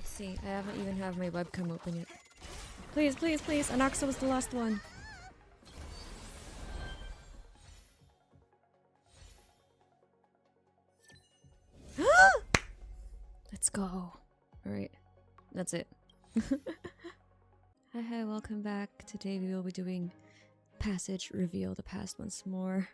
Let's see. I haven't even have my webcam open yet. Please, please, please. Anaxa was the last one. Let's go. Alright. That's it. Hi, welcome back. Today we will be doing Passage Reveal the Past once more.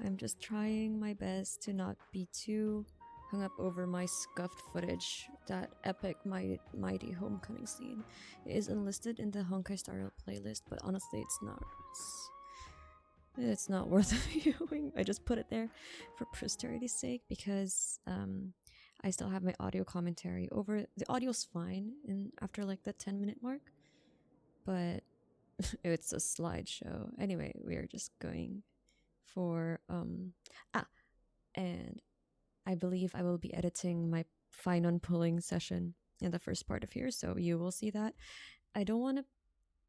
I'm just trying my best to not be too hung up over my scuffed footage. That epic Mydei homecoming scene is enlisted in the Honkai style playlist, but honestly it's not worth viewing. I just put it there for posterity's sake because I still have my audio commentary over. The audio's fine after like the 10-minute mark, but it's a slideshow. Anyway, we are just going for and I believe I will be editing my Phainon pulling session in the first part of here, so you will see that. I don't want to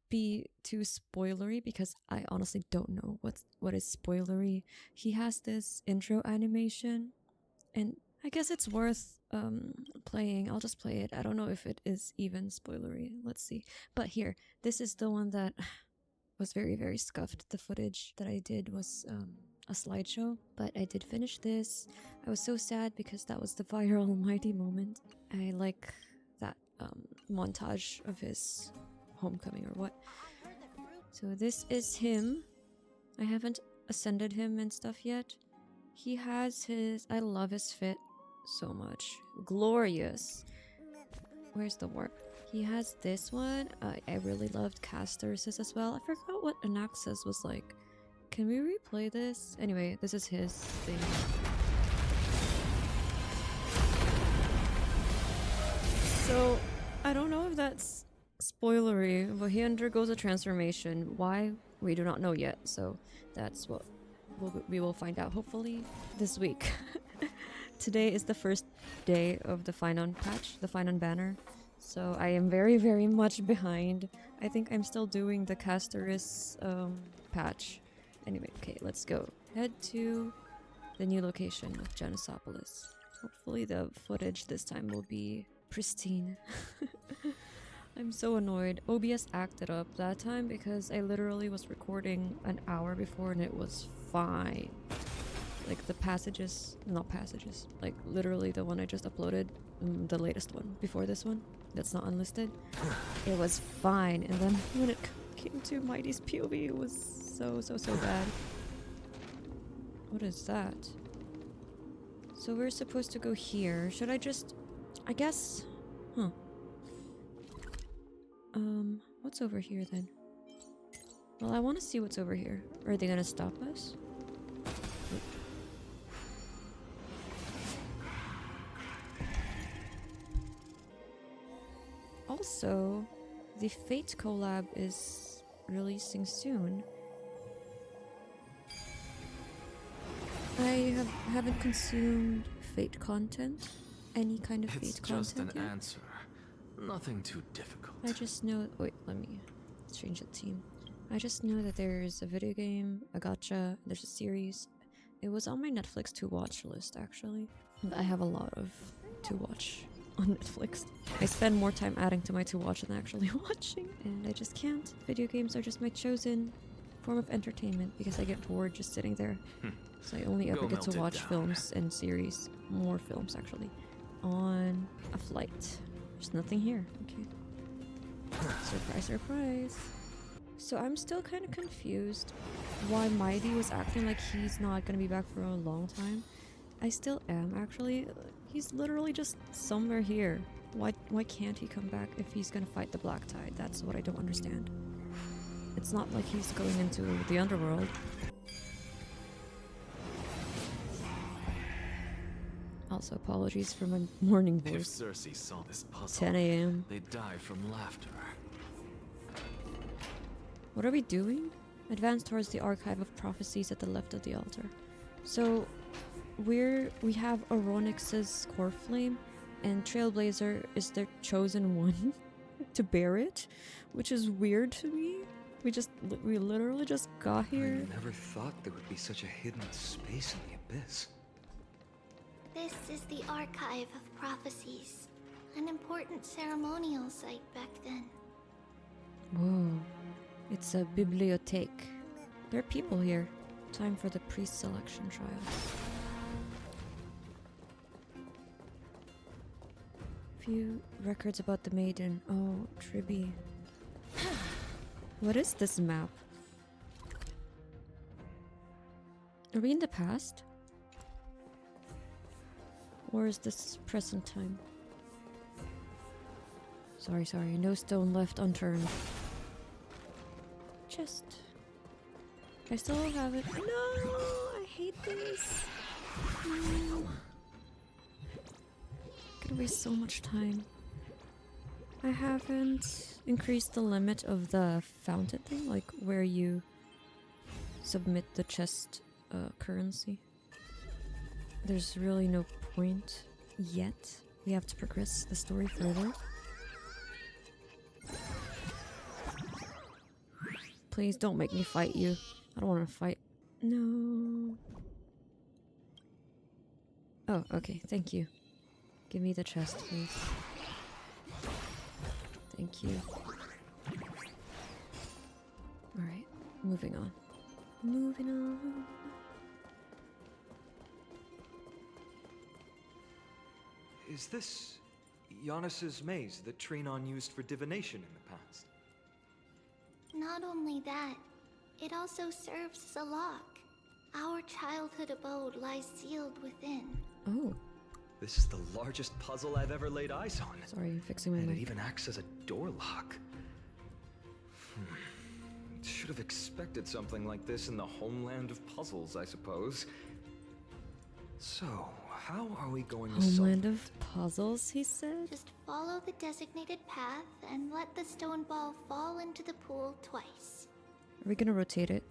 be too spoilery because I honestly don't know what is spoilery. He has this intro animation, and I guess it's worth playing. I'll just play it. I don't know if it is even spoilery. Let's see. But here, this is the one that was very, very scuffed. The footage that I did was a slideshow, but I did finish this. I was so sad because that was the viral Mydei moment. I like that montage of his homecoming or what. So this is him. I haven't ascended him and stuff yet. He has his... I love his fit so much. Glorious. Where's the warp? He has this one. I really loved Castorice's as well. I forgot what Anaxa's was like. Can we replay this? Anyway, this is his thing. So, I don't know if that's spoilery, but he undergoes a transformation. Why? We do not know yet, so that's what we will find out hopefully this week. Today is the first day of the Phainon patch, the Phainon banner. So I am very, very much behind. I think I'm still doing the Castorice patch. Anyway, okay, let's go. Head to the new location of Genosopolis. Hopefully the footage this time will be pristine. I'm so annoyed. OBS acted up that time because I literally was recording an hour before and it was fine. Like the passages, not passages, like literally the one I just uploaded, the latest one before this one, that's not unlisted. It was fine, and then when it came to Mydei's POV, it was so bad. What is that? So we're supposed to go here. Should I just... I guess... Huh. What's over here then? Well, I want to see what's over here. Are they gonna stop us? Also, the Fate collab is releasing soon. I haven't consumed Fate content, any kind of Fate content It's just an yet. answer. Nothing too difficult. I just know... Wait, let me change the team. I just know that there's a video game, a gacha, there's a series. It was on my Netflix to watch list, actually. I have a lot of to watch on Netflix. I spend more time adding to my to watch than actually watching, and I just can't. Video games are just my chosen form of entertainment because I get bored just sitting there. So I only ever get to watch films and series. More films, actually. On a flight. There's nothing here. Okay. Surprise, surprise. So I'm still kind of confused why Mydei was acting like he's not gonna be back for a long time. I still am, actually. He's literally just somewhere here. Why can't he come back if he's gonna fight the Black Tide? That's what I don't understand. It's not like he's going into the underworld. Also, apologies for my morning voice. If Circe saw this puzzle, 10 a.m. they'd die from laughter. What are we doing? Advance towards the archive of prophecies at the left of the altar. So, we have Oronyx's core flame, and Trailblazer is their chosen one to bear it, which is weird to me. We literally just got here. I never thought there would be such a hidden space in the abyss. This is the archive of prophecies. An important ceremonial site back then. Whoa. It's a bibliothèque. There are people here. Time for the priest selection trial. Few records about the maiden. Oh, Tribbie. What is this map? Are we in the past? Or is this present time? Sorry, no stone left unturned. Chest. I still have it. No, I hate this. No. Gonna waste so much time. I haven't increased the limit of the fountain thing, like where you submit the chest currency. There's really no point yet. We have to progress the story further. Please don't make me fight you. I don't want to fight. No. Oh, okay. Thank you. Give me the chest, please. Thank you. Alright. Moving on. Moving on. Is this Giannis's maze that Phainon used for divination in the past? Not only that, it also serves as a lock. Our childhood abode lies sealed within. Oh. This is the largest puzzle I've ever laid eyes on. Sorry, I'm fixing my And it mic. even acts as a door lock. Should have expected something like this in the homeland of puzzles, I suppose. So, how are we going to solve Homeland it? of puzzles, he said? Just follow the designated path and let the stone ball fall into the pool twice. Are we gonna rotate it?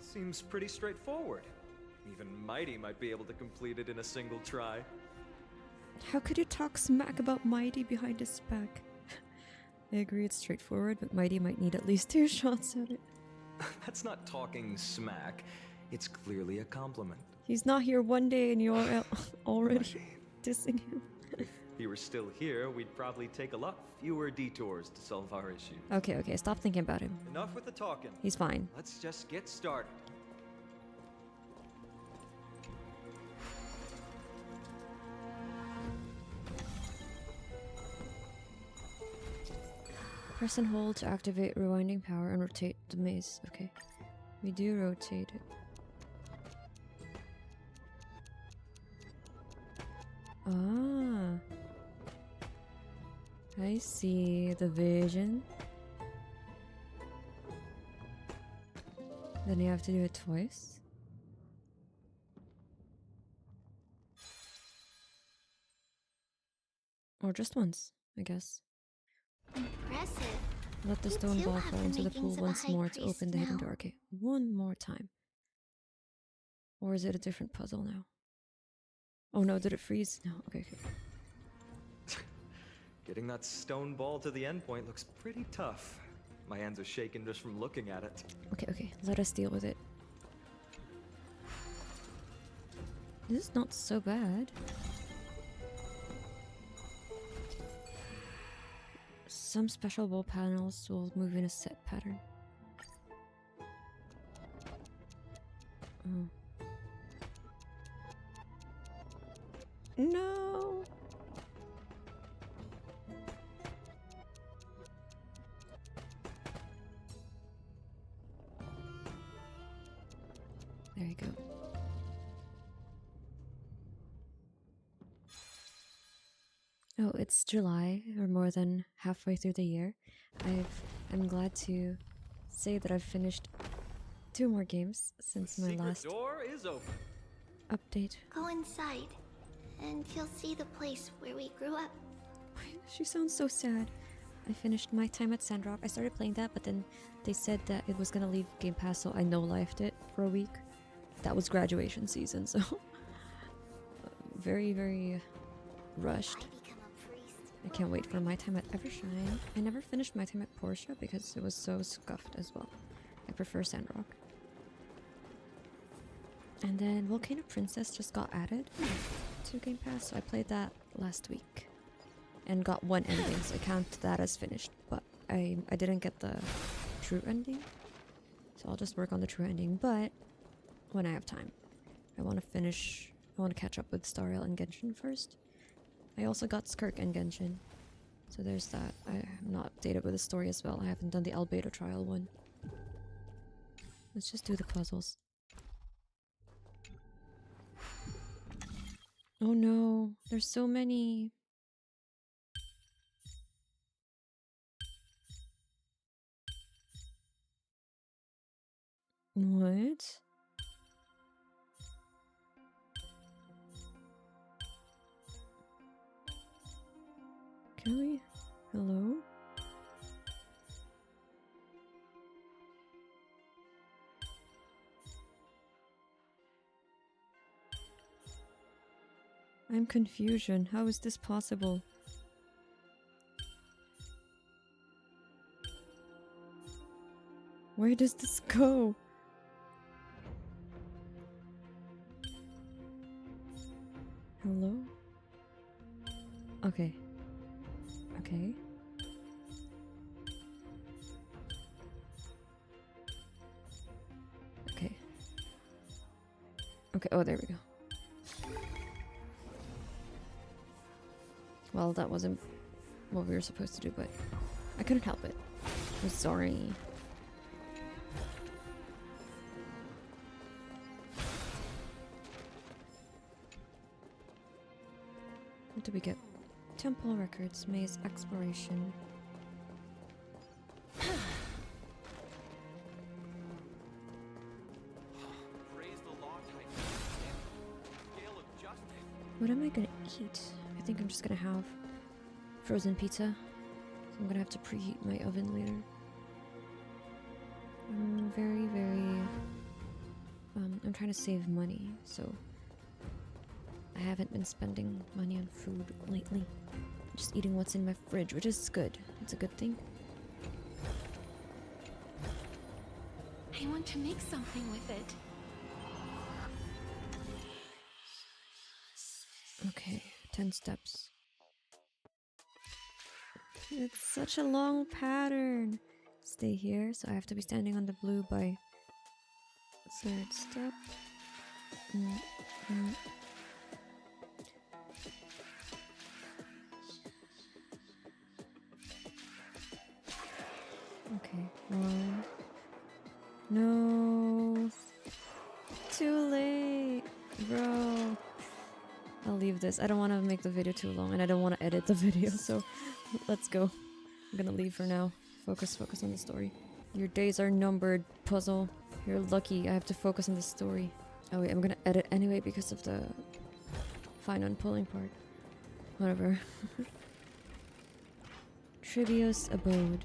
Seems pretty straightforward. Even Mydei might be able to complete it in a single try. How could you talk smack about Mydei behind his back? I agree it's straightforward, but Mydei might need at least 2 shots at it. That's not talking smack. It's clearly a compliment. He's not here one day and you're already Mydei. dissing him. If he were still here, we'd probably take a lot fewer detours to solve our issue. Okay, stop thinking about him. Enough with the talking. He's fine. Let's just get started. Press and hold to activate rewinding power and rotate the maze. Okay. We do rotate it. Ah. I see the vision. Then you have to do it twice. Or just once, I guess. Impressive. Let the You stone do ball have fall the into the pool makings of a once high more to priest open the hidden now. door. Okay, one more time. Or is it a different puzzle now? Oh no, did it freeze? No, okay. Getting that stone ball to the endpoint looks pretty tough. My hands are shaking just from looking at it. Okay, let us deal with it. This is not so bad. Some special wall panels will move in a set pattern. Oh. No! There you go. Oh, it's July. We're more than halfway through the year. I'm glad to say that I've finished 2 more games since my Secret last door is open. update. Go inside, and you'll see the place where we grew up. She sounds so sad. I finished My Time at Sandrock. I started playing that, but then they said that it was gonna leave Game Pass, so I no-lifed it for a week. That was graduation season, so very, very rushed. I become a priest. I can't wait for My Time at Evershine. I never finished My Time at Portia because it was so scuffed as well. I prefer Sandrock. And then Volcano Princess just got added to Game Pass, so I played that last week. and got one ending, so I count that as finished. But I didn't get the true ending, so I'll just work on the true ending. But when I have time, I want to catch up with Stariel and Genshin first. I also got Skirk and Genshin, so there's that. I'm not updated with the story as well. I haven't done the Albedo trial one. Let's just do the puzzles. Oh no, there's so many. What? Can we? Hello? I'm confusion. How is this possible? Where does this go? Hello? Okay. Okay. Okay. Okay, oh, there we go. Well, that wasn't what we were supposed to do, but I couldn't help it. I'm sorry. What did we get? Temple records, maze exploration. What am I gonna eat? I think I'm just gonna have frozen pizza. So I'm gonna have to preheat my oven later. I'm I'm trying to save money, so I haven't been spending money on food lately. I'm just eating what's in my fridge, which is good. It's a good thing. I want to make something with it. Okay, 10 steps. It's such a long pattern. Stay here, so I have to be standing on the blue by third step. Okay, one. No. Too late, bro. I'll leave this. I don't want to make the video too long, and I don't want to edit the video, so let's go. I'm gonna leave for now. Focus on the story. Your days are numbered, puzzle. You're lucky. I have to focus on the story. Oh wait, I'm gonna edit anyway because of the Phainon pulling part. Whatever. Tribios abode.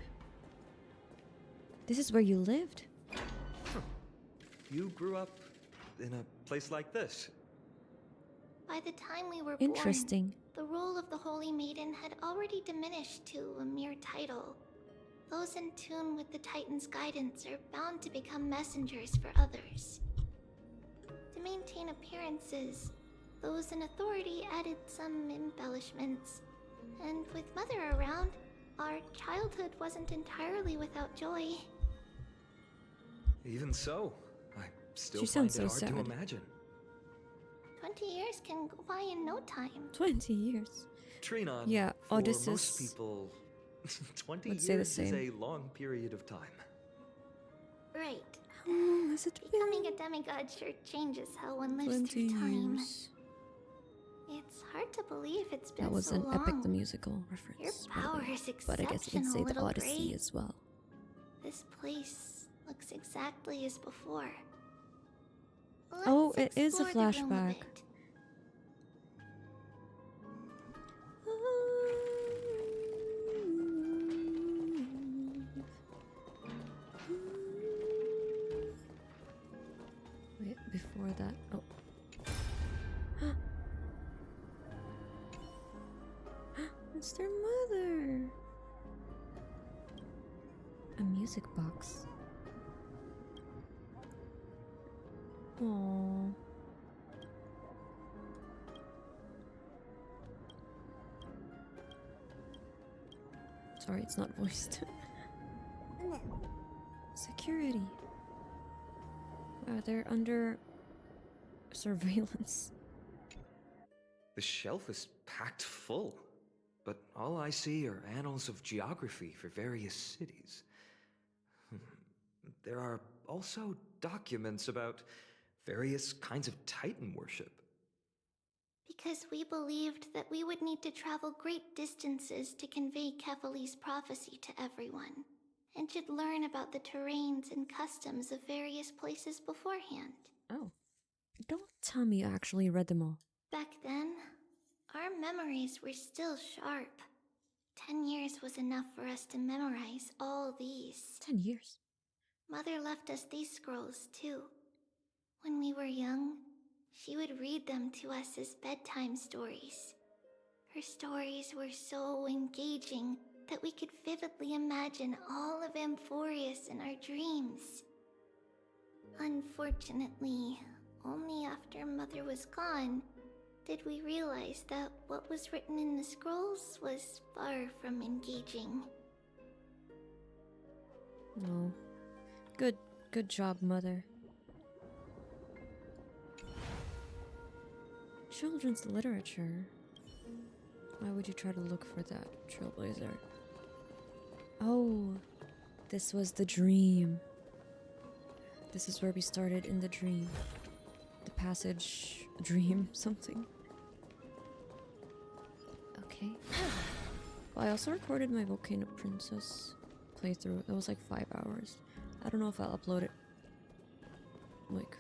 This is where you lived? You grew up in a place like this? By the time we were Interesting. born, the role of the Holy Maiden had already diminished to a mere title. Those in tune with the Titan's guidance are bound to become messengers for others. To maintain appearances, those in authority added some embellishments. And with Mother around, our childhood wasn't entirely without joy. Even so, I still She find sounds it so hard to sad. imagine. 20 years can go by in no time. 20 years. Trinon, Yeah, for Odysseus most people, 20 would say the years is same. a long period of time. Right. How long has it Becoming been? a demigod sure changes how one lives 20 through time. years. It's hard to believe it's been That was so an long. Epic the Musical reference. Your by the power way. is But I guess you can say exceptional, the little Odyssey Gray. as well. This place looks exactly as before. Oh, Let's it is a explore the room flashback. bit. Wait, before that. Oh. It's their mother. A music box. Aww. sorry, it's not voiced. Security. Wow, they're under surveillance. The shelf is packed full, but all I see are annals of geography for various cities. There are also documents about various kinds of Titan worship. Because we believed that we would need to travel great distances to convey Kefali's prophecy to everyone, and should learn about the terrains and customs of various places beforehand. Oh. Don't tell me you actually read them all. Back then, our memories were still sharp. 10 years was enough for us to memorize all these. 10 years. Mother left us these scrolls too. When we were young, she would read them to us as bedtime stories. Her stories were so engaging that we could vividly imagine all of Amphoreus in our dreams. Unfortunately, only after Mother was gone did we realize that what was written in the scrolls was far from engaging. No. Good job, Mother. Children's literature. Why would you try to look for that, Trailblazer? Oh, this was the dream. This is where we started in the dream. The passage, dream, something. Okay. Well, I also recorded my Volcano Princess playthrough. That was like 5 hours. I don't know if I'll upload it, like,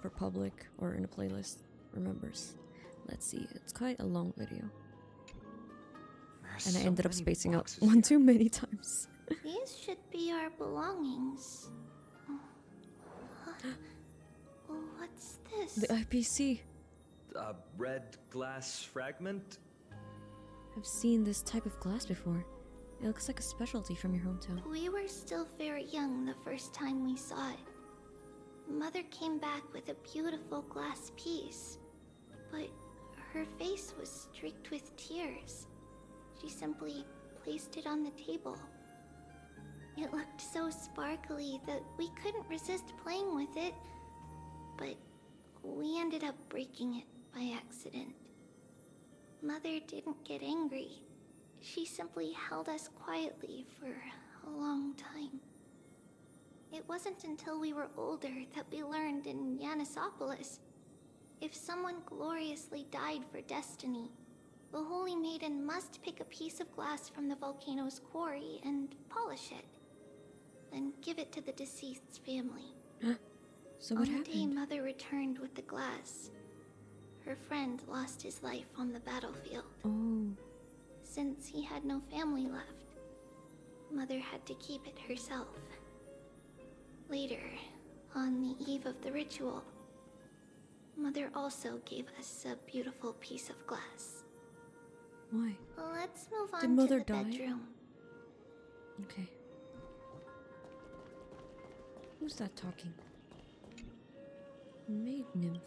for public or in a playlist for members. Let's see. It's quite a long video. And I ended up spacing out one too many times. These should be our belongings. What's this? The IPC. A red glass fragment? I've seen this type of glass before. It looks like a specialty from your hometown. We were still very young the first time we saw it. Mother came back with a beautiful glass piece, but her face was streaked with tears. She simply placed it on the table. It looked so sparkly that we couldn't resist playing with it, but we ended up breaking it by accident. Mother didn't get angry. She simply held us quietly for a long time. It wasn't until we were older that we learned in Yanisopolis, if someone gloriously died for destiny, the Holy Maiden must pick a piece of glass from the volcano's quarry and polish it, then give it to the deceased's family. Huh? So what On the day happened? Mother returned with the glass, her friend lost his life on the battlefield. Oh. Since he had no family left, Mother had to keep it herself. Later, on the eve of the ritual, Mother also gave us a beautiful piece of glass. Why? Let's move on Did Mother to the die? bedroom. Okay. Who's that talking? Maid nymph.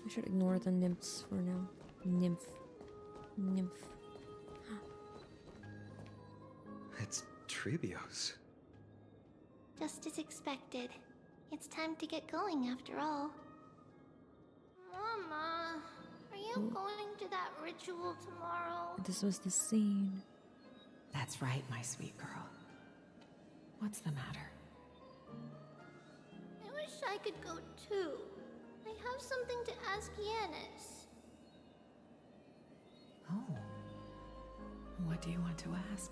I should ignore the nymphs for now. Nymph. Nymph. It's Tribios. Just as expected. It's time to get going after all. Mama, are you going to that ritual tomorrow? This was the scene. That's right, my sweet girl. What's the matter? I wish I could go too. I have something to ask Yanis. Oh. What do you want to ask?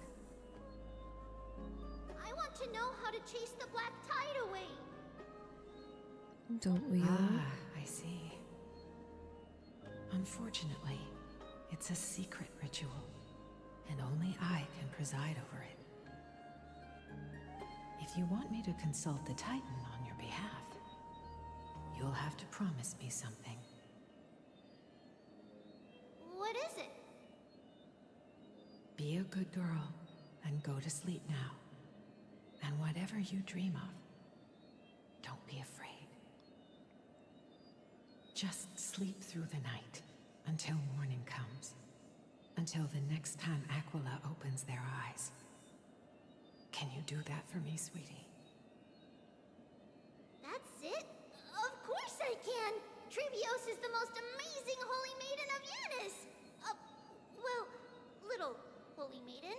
I want to know how to chase the black tide away. Don't we all? Ah, I see. Unfortunately, it's a secret ritual, and only I can preside over it. If you want me to consult the Titan on your behalf, you'll have to promise me something. What is it? Be a good girl and go to sleep now. And whatever you dream of, don't be afraid. Just sleep through the night until morning comes. Until the next time Aquila opens their eyes. Can you do that for me, sweetie? That's it? Of course I can! Tribios is the most amazing holy maiden of Yanis! Well, little holy maiden.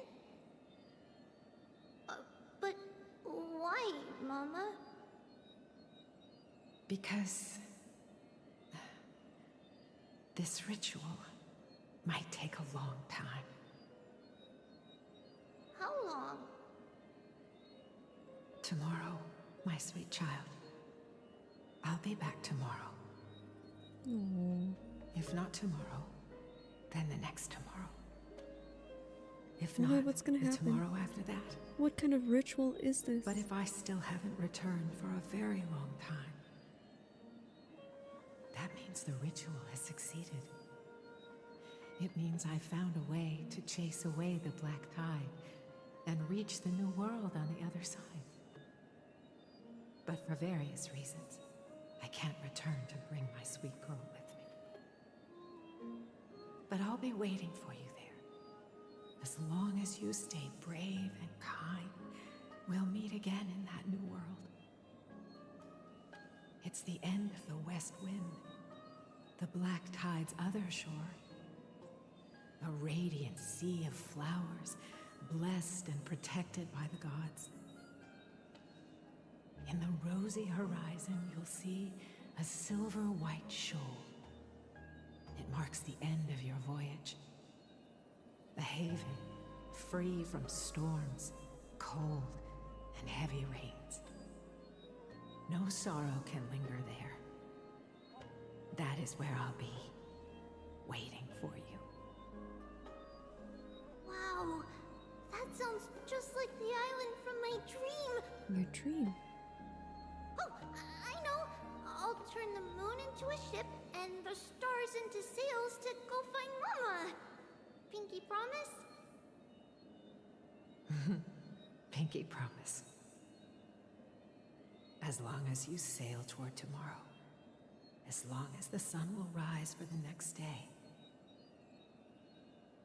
But why, Mama? Because this ritual might take a long time. How long? Tomorrow, my sweet child. I'll be back tomorrow. Aww. If not tomorrow, then the next tomorrow. If Why, not, what's gonna the happen? tomorrow after that. What kind of ritual is this? But if I still haven't returned for a very long time, that means the ritual has succeeded. It means I found a way to chase away the black tide and reach the new world on the other side. But for various reasons, I can't return to bring my sweet girl with me. But I'll be waiting for you there. As long as you stay brave and kind, we'll meet again in that new world. It's the end of the West Wind, the black tide's other shore. A radiant sea of flowers, blessed and protected by the gods. In the rosy horizon, you'll see a silver-white shoal. It marks the end of your voyage. A haven, free from storms, cold, and heavy rains. No sorrow can linger there. That is where I'll be, waiting for you. Wow, that sounds just like the island from my dream. Your dream. Oh, I know. I'll turn the moon into a ship and the stars into sails to go find Mama. Pinky promise? Pinky promise. As long as you sail toward tomorrow. As long as the sun will rise for the next day.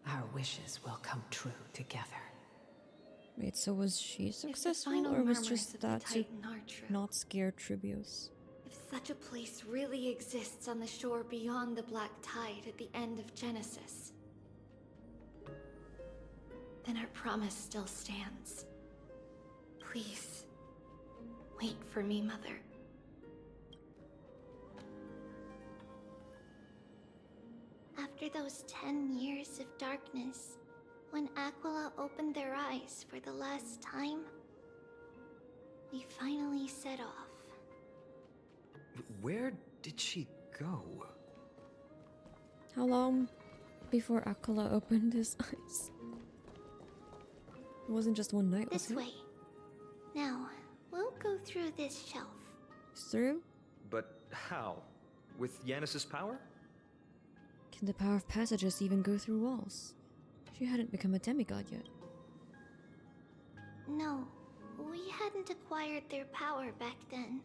Our wishes will come true together. Wait, so was she If the successful, final or was murmurs just of the that to Titan are true, not scare Tribios? if such a place really exists on the shore beyond the black tide at the end of Genesis, then our promise still stands. Please, wait for me, Mother. After those 10 years of darkness, when Aquila opened their eyes for the last time, we finally set off. Where did she go? How long before Aquila opened his eyes? It wasn't just one night, was This it? way. Now, we'll go through this shelf. Through? But how? With Yanis's power? Can the power of passages even go through walls? She hadn't become a demigod yet. No, we hadn't acquired their power back then.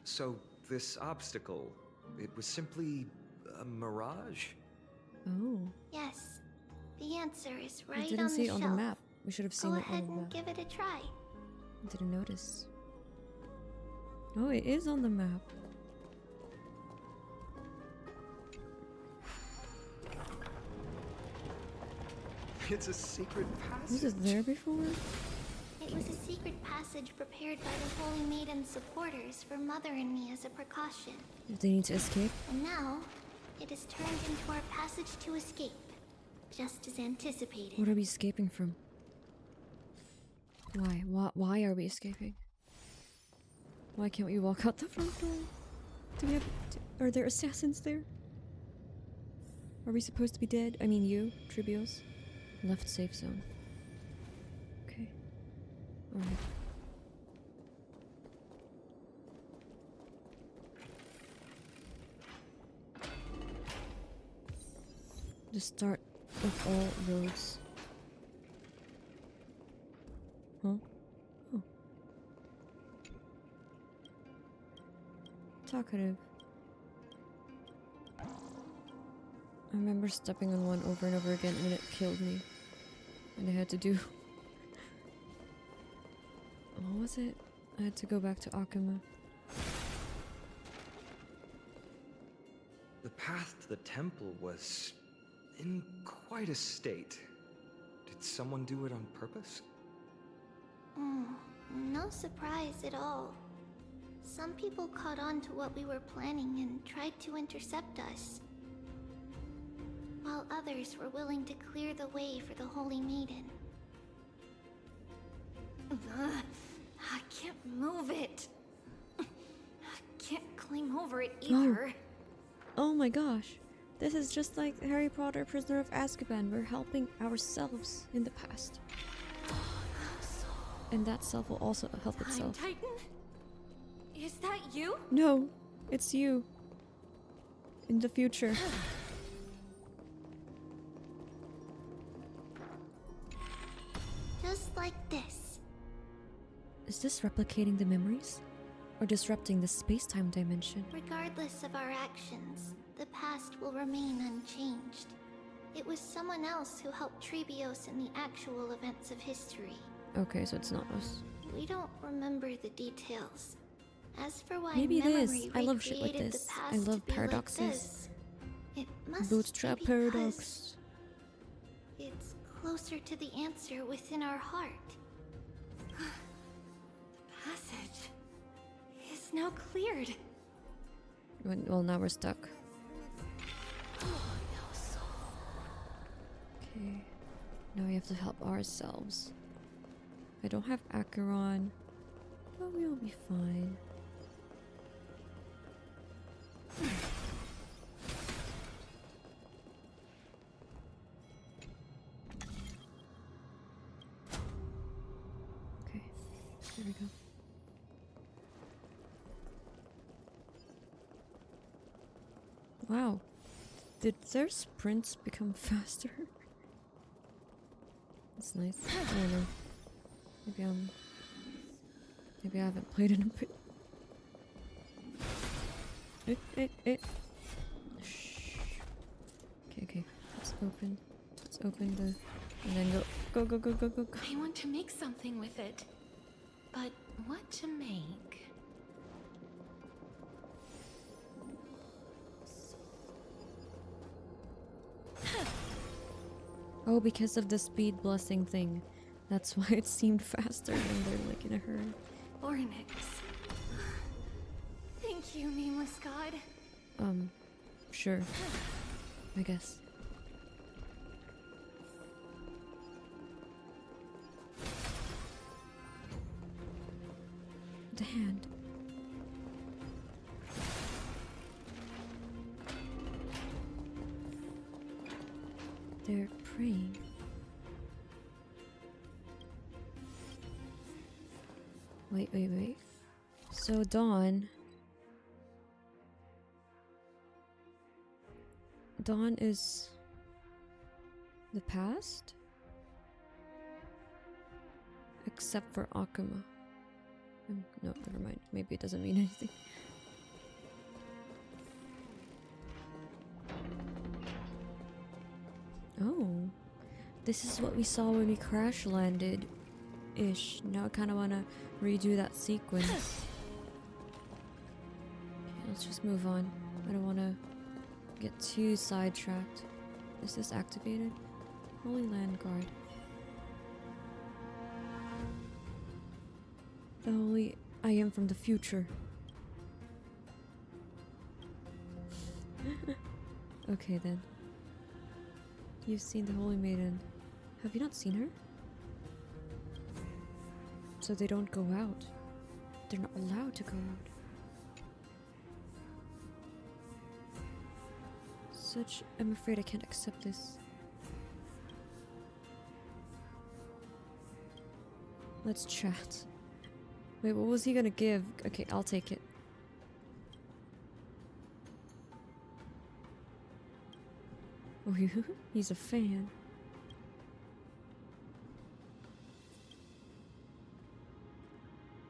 So, this obstacle, it was simply a mirage? Oh. Yes, the answer is right I didn't on see the it on shelf. the map. We should have seen Go it on ahead the and map. give it a try. I didn't notice. Oh, it is on the map. It's a secret passage. Was it there before? It was a secret passage prepared by the Holy Maiden's supporters for Mother and me as a precaution. If they need to escape? And now, it is turned into our passage to escape, just as anticipated. What are we escaping from? Why? Why are we escaping? Why can't we walk out the front door? Do we have... Are there assassins there? Are we supposed to be dead? I mean you, Tribios. Left safe zone. Okay. Alright. The start of all roads. Huh? Oh. Talkative. I remember stepping on one over and over again and it killed me. And I had to do... What was it? I had to go back to Akuma. The path to the temple was in quite a state. Did someone do it on purpose? No surprise at all. Some people caught on to what we were planning and tried to intercept us, while others were willing to clear the way for the Holy Maiden. I can't move it. I can't climb over it either. Oh my gosh. This is just like Harry Potter Prisoner of Azkaban. We're helping ourselves in the past. And that self will also help Time itself. Titan? Is that you? No, it's you. In the future. Just like this. Is this replicating the memories? Or disrupting the space-time dimension? Regardless of our actions, the past will remain unchanged. It was someone else who helped Tribios in the actual events of history. Okay, so it's not us. We don't remember the details. As for why Maybe it memory is. I love shit like recreated this. the I past love to be like paradoxes. this, it must Bootstrap be because paradox. it's closer to the answer within our heart. The passage is now cleared. Well, now we're stuck. Okay. Now we have to help ourselves. I don't have Acheron, but we'll be fine. Okay, here we go. Wow, did their sprints become faster? That's nice. I don't know. Maybe I haven't played in a bit. Shh. Okay. Let's open the, and then go. I want to make something with it. But what to make? Oh, because of the speed blessing thing. That's why it seemed faster when they're like in a hurry. Ornix. Thank you, nameless god. Sure. I guess. The hand. They're praying. Wait. So Dawn is the past? Except for Akuma. No, never mind. Maybe it doesn't mean anything. Oh. This is what we saw when we crash landed. Ish. Now I kind of want to redo that sequence. Okay, let's just move on. I don't want to get too sidetracked. Is this activated? Holy Land Guard. The holy I am from the future. Okay then. You've seen the Holy Maiden. Have you not seen her? So they don't go out. They're not allowed to go out. I'm afraid I can't accept this. Let's chat. Wait, what was he gonna give? Okay, I'll take it. Oh, he's a fan.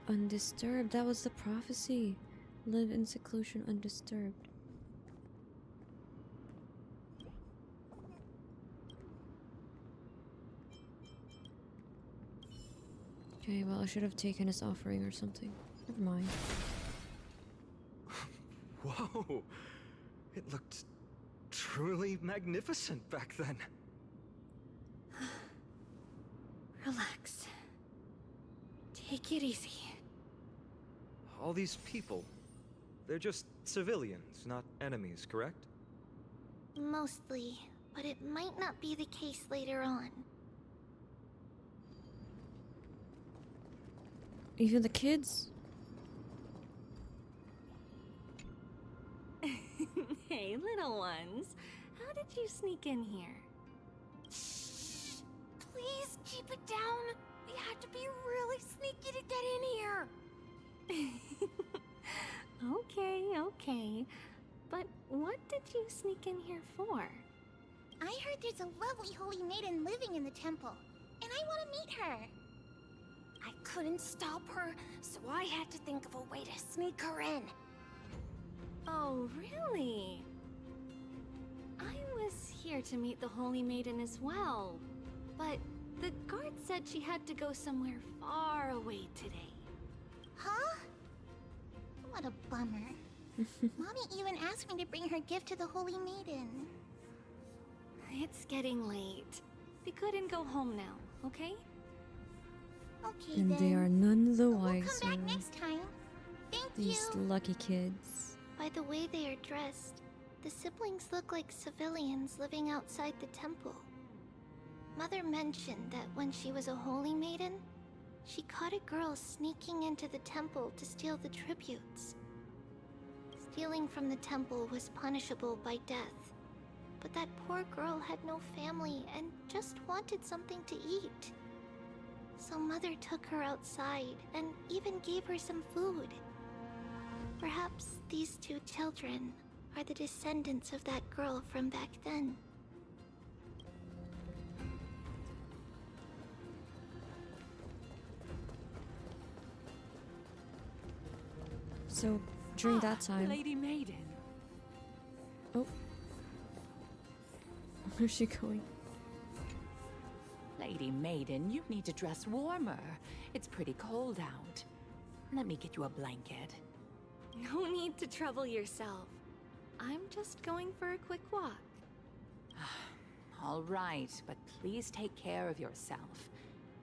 Undisturbed, that was the prophecy. Live in seclusion undisturbed. Okay, well, I should have taken his offering or something. Never mind. Whoa! It looked truly magnificent back then. Relax. Take it easy. All these people, they're just civilians, not enemies, correct? Mostly, but it might not be the case later on. Even the kids? Hey, little ones. How did you sneak in here? Shh! Please keep it down. We have to be really sneaky to get in here. Okay. But what did you sneak in here for? I heard there's a lovely holy maiden living in the temple, and I want to meet her. I couldn't stop her, so I had to think of a way to sneak her in. Oh, really? I was here to meet the Holy Maiden as well, but the guard said she had to go somewhere far away today. Huh? What a bummer. Mommy even asked me to bring her gift to the holy maiden. It's getting late. We couldn't go home now, okay? Okay, And then. they are none the We'll wiser. come back next time. Thank These you. lucky kids. By the way they are dressed, the siblings look like civilians living outside the temple. Mother mentioned that when she was a holy maiden, she caught a girl sneaking into the temple to steal the tributes. Stealing from the temple was punishable by death, but that poor girl had no family and just wanted something to eat. So Mother took her outside and even gave her some food. Perhaps these two children are the descendants of that girl from back then. So, during that time... Lady Maiden. Oh. Where's she going? Lady Maiden, you need to dress warmer. It's pretty cold out. Let me get you a blanket. No need to trouble yourself. I'm just going for a quick walk. All right, but please take care of yourself.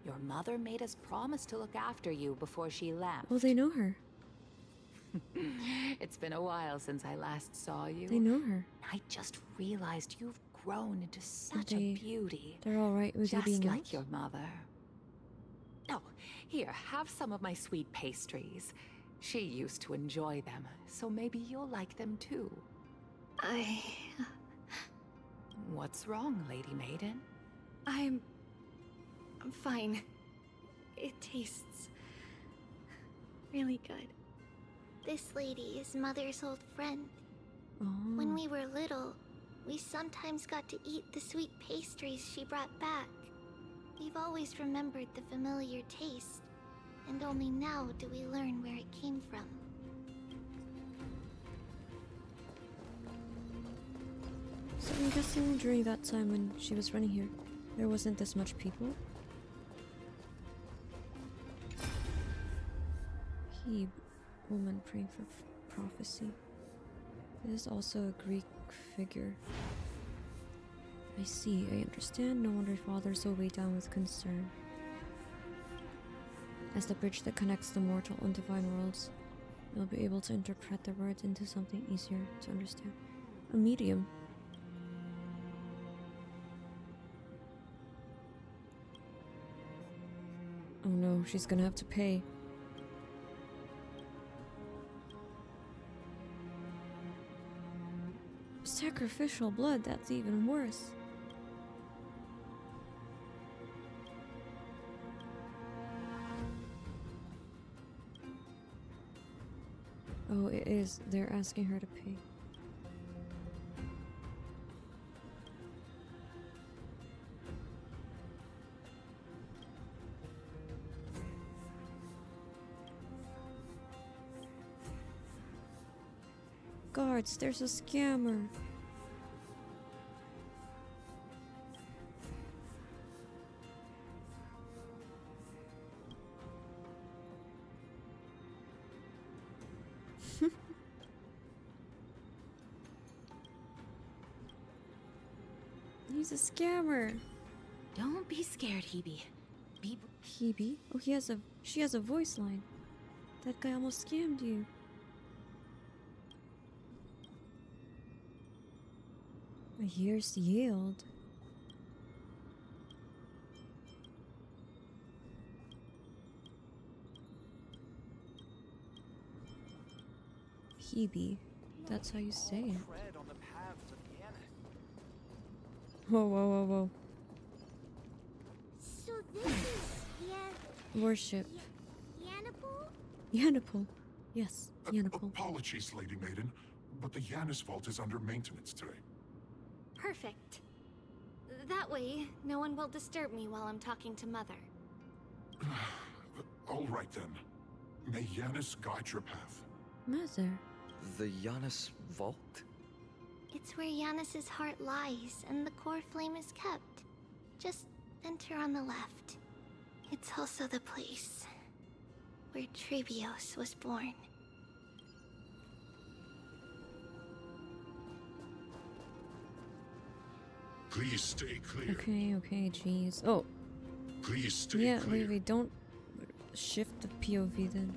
Your mother made us promise to look after you before she left. Oh, they know her. It's been a while since I last saw you. They know her. I just realized you've grown into such a beauty. They're alright with you Just being like out? your mother. Oh, here, have some of my sweet pastries. She used to enjoy them, so maybe you'll like them too. What's wrong, Lady Maiden? I'm fine. It tastes really good. This lady is Mother's old friend. Oh. When we were little, we sometimes got to eat the sweet pastries she brought back. We've always remembered the familiar taste, and only now do we learn where it came from. So I'm guessing during that time when she was running here, there wasn't this much people? Hebe, woman praying for prophecy. This is also a Greek figure. I see, I understand. No wonder fathers so weighed down with concern. As the bridge that connects the mortal and divine worlds, you'll be able to interpret the words into something easier to understand. A medium. Oh no, she's gonna have to pay. Sacrificial blood, that's even worse. Oh, it is. They're asking her to pay. Guards, there's a scammer. He's a scammer. Don't be scared, Hebe. Be Hebe? Oh, she has a voice line. That guy almost scammed you. A year's yield. Hebe. That's how you say it. Whoa, whoa, whoa, whoa. So this is Worship. Yanapul? Yanapul. Yes, Yanapul. Apologies, Lady Maiden, but the Yanis vault is under maintenance today. Perfect. That way, no one will disturb me while I'm talking to Mother. All right then. May Yanis guide your path. Mother. The Yanis Vault? It's where Yanis's heart lies and the core flame is kept. Just enter on the left. It's also the place where Tribios was born. Please stay clear. Okay, jeez. Oh, Please stay yeah, clear. wait, don't shift the POV then.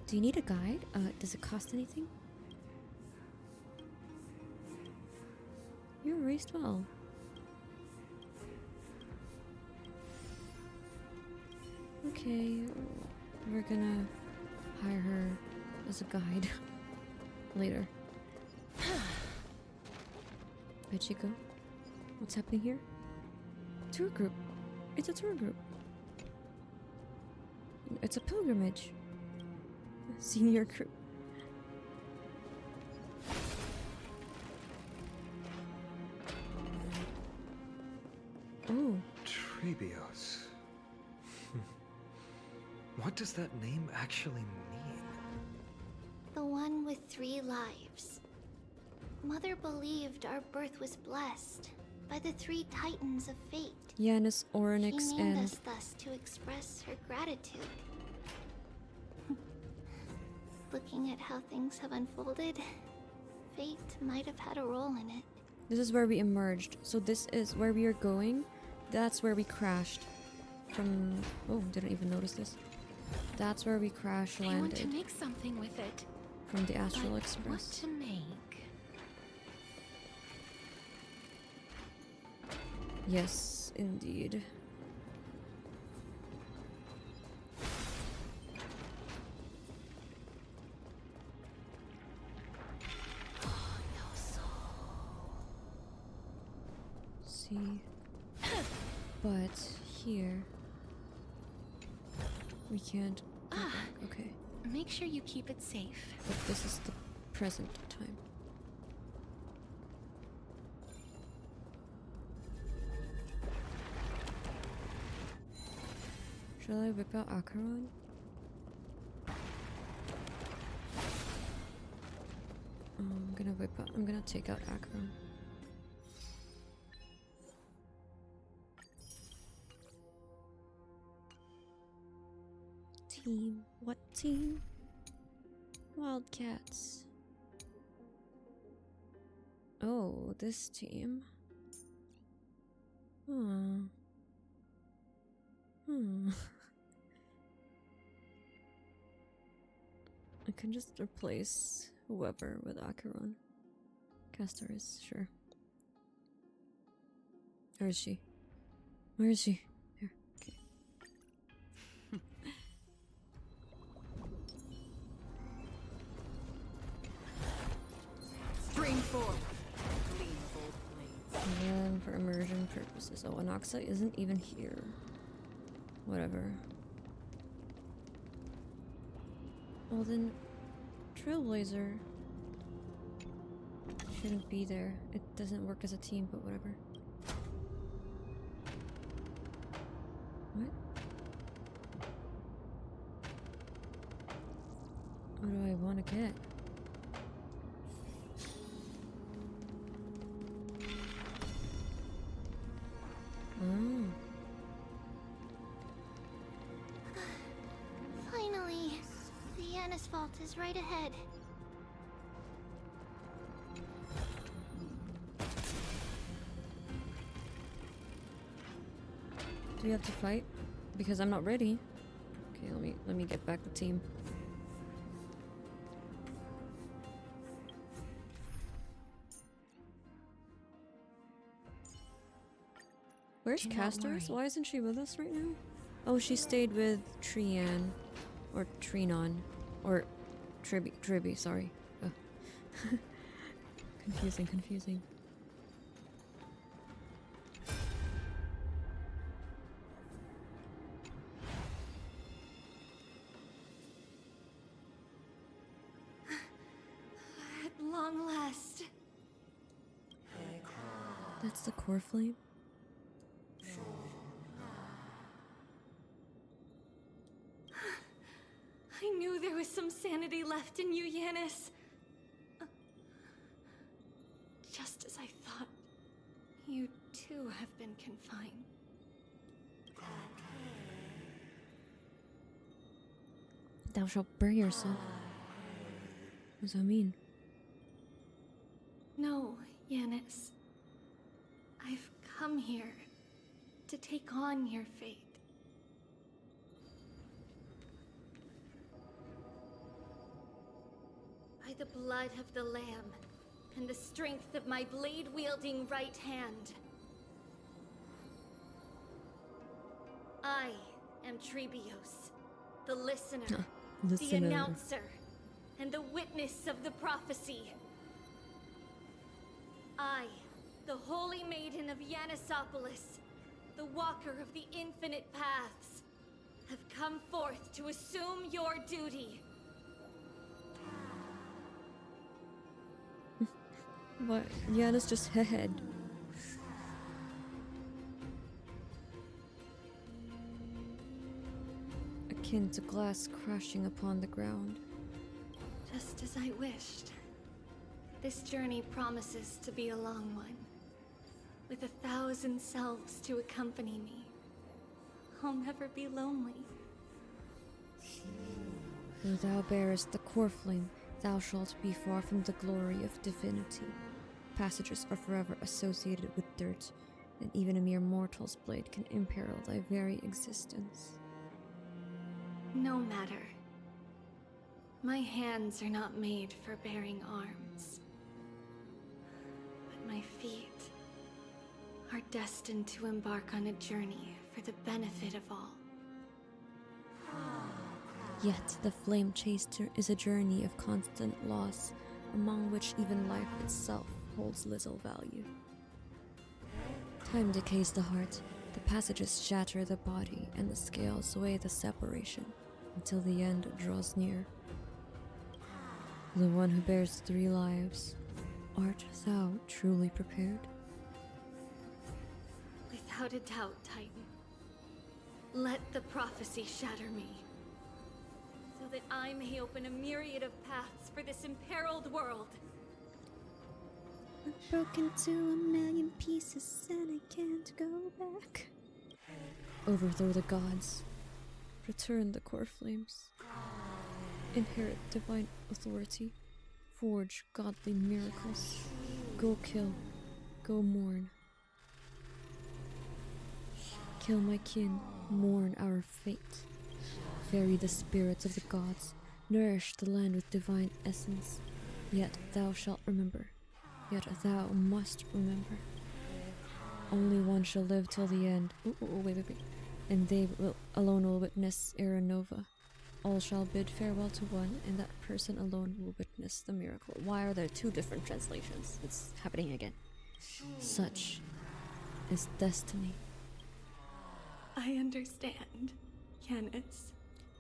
Do you need a guide? Does it cost anything? You're raised well. Okay, we're gonna hire her as a guide later. Ichigo, what's happening here? Tour group. It's a tour group. It's a pilgrimage. Senior group. Oh. Tribios. What does that name actually mean? The one with 3 lives. Mother believed our birth was blessed by the 3 titans of fate. Yanis, Oryx, She named and us thus to express her gratitude. Looking at how things have unfolded, fate might have had a role in it. this is where we emerged. So this is where we are going. That's where we crashed. From didn't even notice this. That's where we crash I want to landed make something with it. from the Astral But Express. what to make? Yes, indeed. See, but here we can't go back. Okay, Make sure you keep it safe. but this is the present time. Shall I whip out Acheron? I'm gonna take out Acheron. Team. What team? Wildcats. Oh, this team. Hmm. I can just replace whoever with Acheron. Castorice, sure. Where is she? Where is she? Here. Okay. Spring forward. Gleam both blades. And then for immersion purposes. Oh, Anaxa isn't even here. Whatever. Well then, Trailblazer shouldn't be there. It doesn't work as a team, but whatever. What? What do I want to get? Oh. Finally, the Yanis Vault is right ahead. Do we have to fight? Because I'm not ready. Okay, let me get back the team. Where's Do not Castorice? worry. Why isn't she with us right now? Oh, she stayed with Trian. Or Phainon. Or Tribbie, sorry. Ugh. Confusing. At long last. That's the core flame? I knew there was some sanity left in you, Yanis. Just as I thought, you too have been confined. Thou shalt bury yourself. What does that mean? No, Yanis. I've come here to take on your fate. By the blood of the Lamb and the strength of my blade-wielding right hand, I am Tribios, the listener, the Listener. announcer, and the witness of the prophecy. I, the Holy Maiden of Yanisopolis, the Walker of the Infinite Paths, have come forth to assume your duty. What? Yanis just head. Akin to glass crashing upon the ground. Just as I wished. This journey promises to be a long one, with 1,000 selves to accompany me. I'll never be lonely. Though thou bearest the core flame, thou shalt be far from the glory of divinity. Passages are forever associated with dirt, and even a mere mortal's blade can imperil thy very existence. No matter. My hands are not made for bearing arms. But my feet are destined to embark on a journey for the benefit of all. Yet the flame chaser is a journey of constant loss, among which even life itself holds little value. Time decays the heart, the passages shatter the body, and the scales weigh the separation, until the end draws near. The one who bears 3 lives, art thou truly prepared? Without a doubt, Titan. Let the prophecy shatter me, so that I may open a myriad of paths for this imperiled world. I'm broken to a million pieces and I can't go back. Overthrow the gods. Return the core flames. Inherit divine authority. Forge godly miracles. Go kill. Go mourn. Kill my kin. Mourn our fate. Ferry the spirits of the gods. Nourish the land with divine essence. Yet thou shalt remember. Yet thou must remember. Only one shall live till the end. Wait. And they alone will witness Era Nova. All shall bid farewell to one, and that person alone will witness the miracle. Why are there 2 different translations? It's happening again. Such is destiny. I understand, Yanis.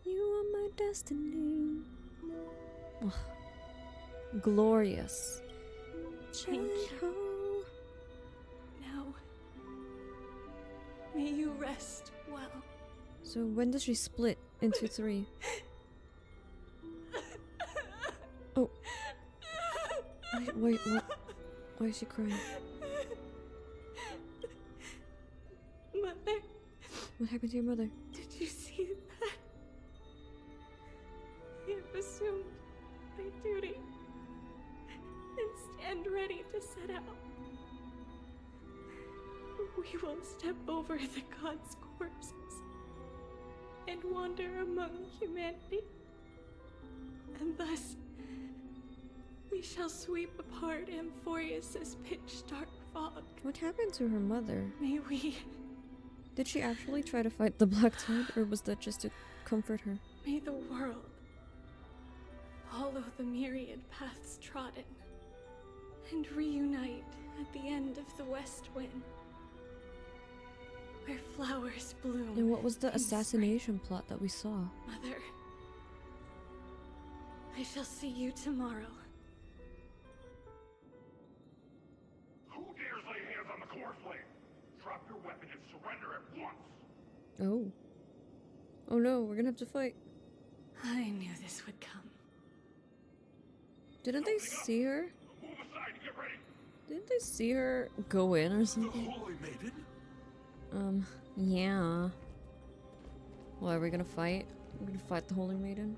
You are my destiny. Ugh. Glorious. Thank you. Now, may you rest well. So when does she split into 3? Oh. Wait, what? Why is she crying? Mother, What happened to your mother? did you see that? It was so duty and stand ready to set out. We will step over the gods' corpses and wander among humanity. And thus, we shall sweep apart Amphoreus' pitch-dark fog. What happened to her mother? May we, Did she actually try to fight the Black Tide, or was that just to comfort her? may the world follow the myriad paths trodden and reunite at the end of the west wind, where flowers bloom. And what was the in assassination plot that we saw? Mother, I shall see you tomorrow. Who dares lay hands on the core flame? Drop your weapon and surrender at once. Oh. Oh no, we're gonna have to fight. I knew this would come. Didn't they see her? Move aside and get ready. Didn't they see her go in or The something? Holy Maiden? Yeah. Well, are we gonna fight? We're gonna fight the Holy Maiden?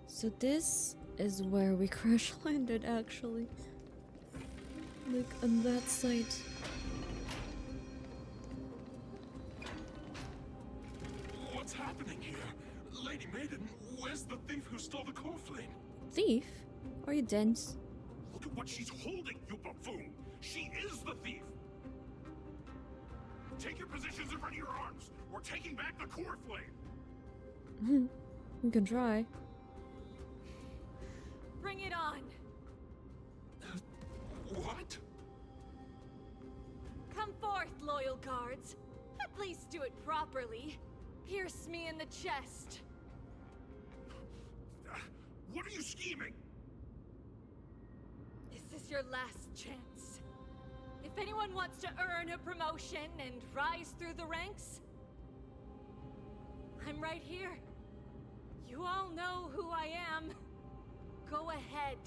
So this is where we crash landed, actually. Like, on that site. What's happening here? Lady Maiden, where's the thief who stole the core flame? Thief? Are you dense? Look at what she's holding, you buffoon! She is the thief! Take your positions in front of your arms! We're taking back the core flame! You can try. Bring it on! What? Come forth, loyal guards. At least do it properly. Pierce me in the chest. What are you scheming? This is your last chance. If anyone wants to earn a promotion and rise through the ranks, I'm right here. You all know who I am. Go ahead.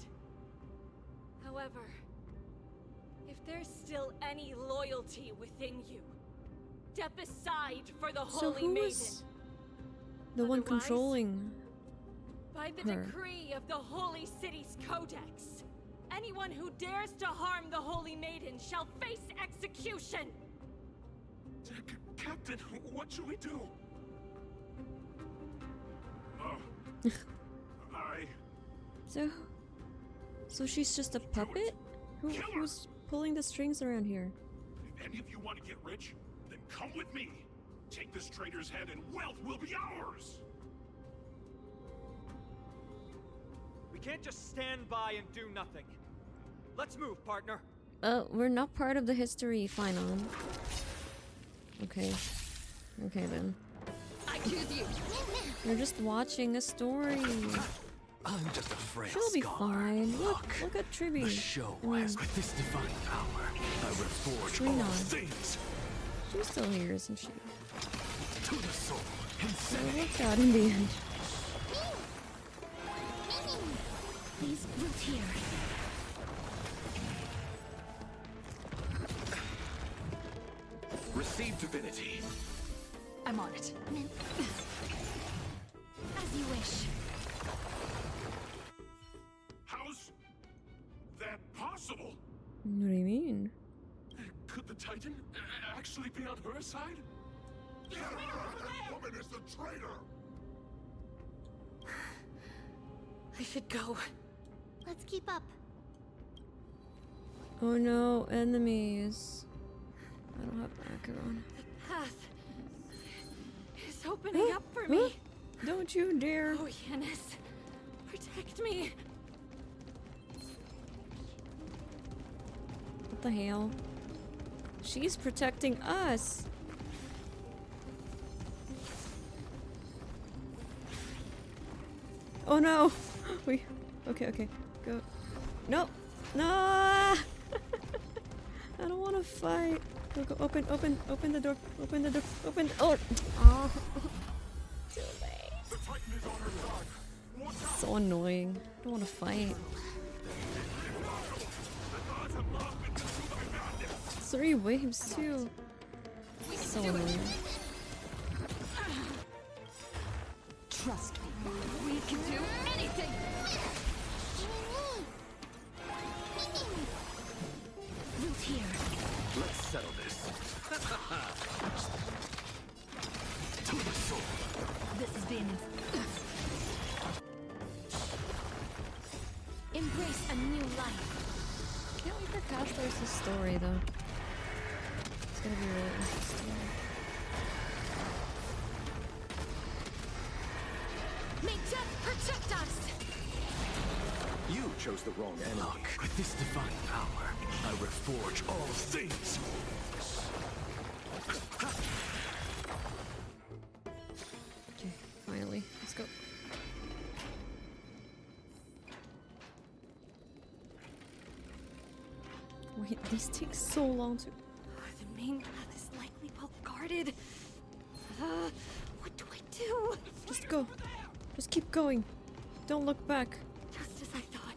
However, if there's still any loyalty within you, step aside for the So Holy who Maiden. was the one Otherwise, controlling by the her? decree of the Holy City's Codex, anyone who dares to harm the Holy Maiden shall face execution! Captain, what should we do? So she's just a puppet? Who's pulling the strings around here? If any of you want to get rich, then come with me. Take this traitor's head and wealth will be ours! We can't just stand by and do nothing. Let's move, partner. We're not part of the history, Phainon. Okay. Okay then. I choose you! We're just watching a story. I'm just a frail She'll be scholar. fine. Look at Tribbie. The show I mean, has with this divine power. I will forge all Phainon. things She's still here, isn't she? to the soul. It Insanity. worked out in the end. Please root here. Receive divinity. I'm on it. As you wish. How's that possible? What do you mean? Could the Titan actually be on her side? Woman is the traitor! I should go. Let's keep up. Oh no, enemies. I don't have macaron. The path is opening up for me. Don't you dare. Oh, Yanis, protect me. What the hell? She's protecting us. Oh no! We. Okay. Go. No! No! I don't want to fight. Go. Open the door. Open the door. Oh! Too late. The Titan is on her side! Watch out! So annoying. I don't want to fight. The gods have not been consumed by madness! 3 waves too. So annoying. Trust me. We can do anything! Root here. Let's settle this. To the sword. This has been... Embrace a new life. Can't wait for Castorice's story though. It's gonna be really interesting. May death protect us! You chose the wrong enemy. Look, with this divine power, I reforge all things. Okay, finally. Let's go. Wait, these take so long to... The main path is likely well guarded. What do I do? Just go. Just keep going. Don't look back. Just as I thought.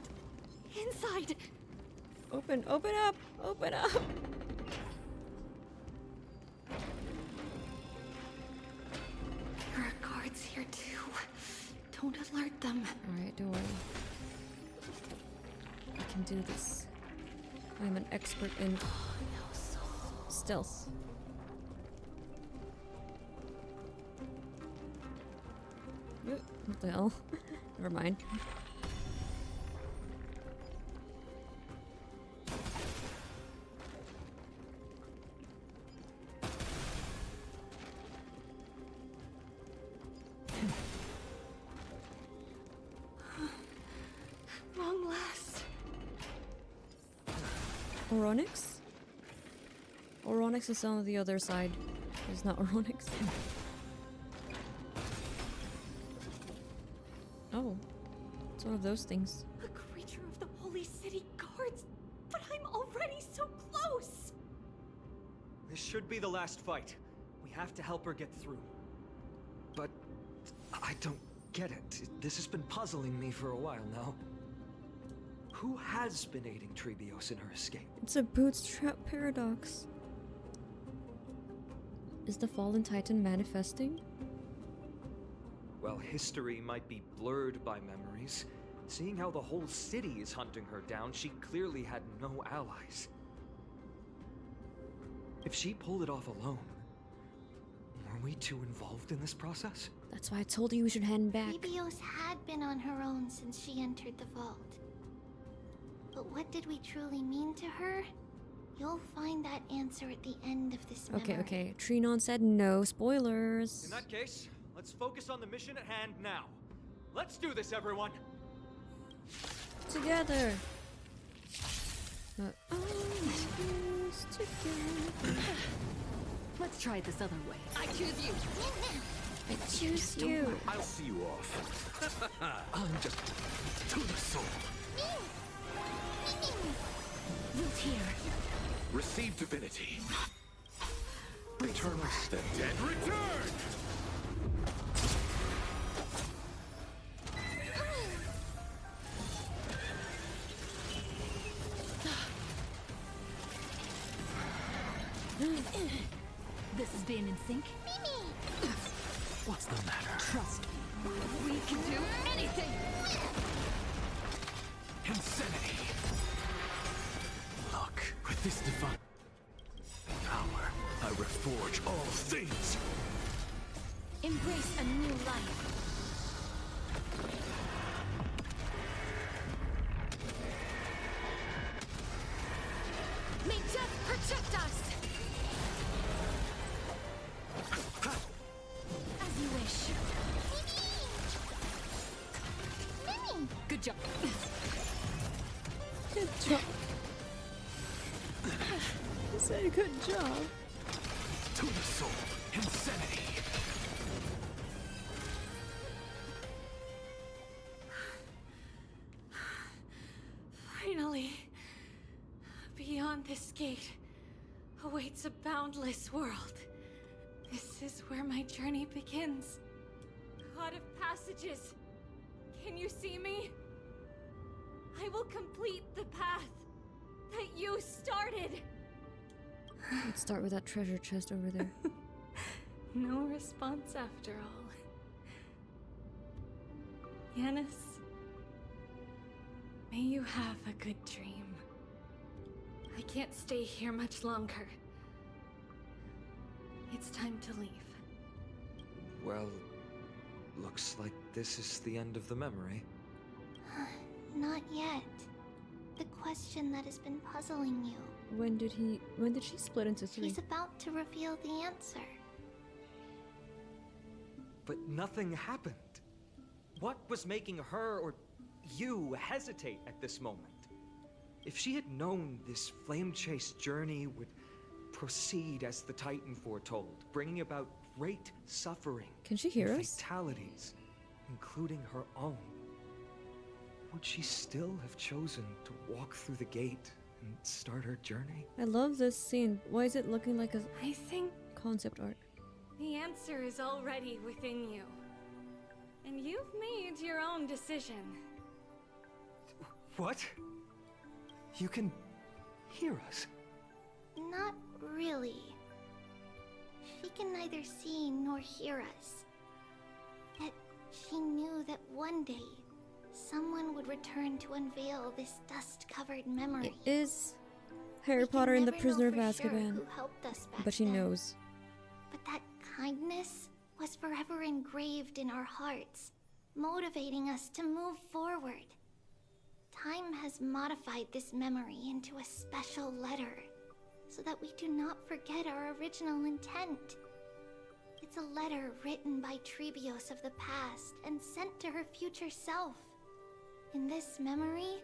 Inside! Open up! Open up! There are guards here too. Don't alert them. Alright, don't worry. I can do this. I'm an expert in stealth. What the hell? Never mind. Long last. Oronix? Oronix is on the other side. It's not Oronix. Oh. It's one of those things. A creature of the Holy City guards. But I'm already so close. This should be the last fight. We have to help her get through. But I don't get it. This has been puzzling me for a while now. Who has been aiding Tribios in her escape? It's a bootstrap paradox. Is the fallen titan manifesting? Well, history might be blurred by memories. Seeing how the whole city is hunting her down, she clearly had no allies. If she pulled it off alone, were we too involved in this process? That's why I told you we should hand back. Tribios had been on her own since she entered the vault. But what did we truly mean to her? You'll find that answer at the end of this memory. Okay. Phainon said no spoilers. In that case, let's focus on the mission at hand now. Let's do this, everyone! Together. Always together. Let's try it this other way. I choose you. I choose you. I'll see you off. I'm just to the sword. Root here. Receive divinity. Eternal the dead return. This has been in sync. What's the matter? Trust me. We can do anything. Insanity. Look, with this divine power, I reforge all things. Embrace a new life. May death protect us. As you wish. Good job. Good job. You said good job. To the soul, insanity. Finally, beyond this gate awaits a boundless world. This is where my journey begins. God of passages, can you see me? I will complete the path that you started. Let's start with that treasure chest over there. No response after all. Yanis, may you have a good dream. I can't stay here much longer. It's time to leave. Well, looks like this is the end of the memory. Not yet. The question that has been puzzling you. When did she split into three? He's about to reveal the answer. But nothing happened. What was making her or you hesitate at this moment? If she had known this flame chase journey would proceed as the Titan foretold, bringing about great suffering Can she hear and us? fatalities, including her own, would she still have chosen to walk through the gate and start her journey? I love this scene. Why is it looking like a I think concept art? the answer is already within you. And you've made your own decision. What? You can hear us? Not really. She can neither see nor hear us. Yet she knew that one day, someone would return to unveil this dust-covered memory. It is Harry We can Potter and the never Prisoner of know for sure Azkaban. who helped us back But she then. knows. But that kindness was forever engraved in our hearts, motivating us to move forward. Time has modified this memory into a special letter, so that we do not forget our original intent. It's a letter written by Tribios of the past and sent to her future self. In this memory,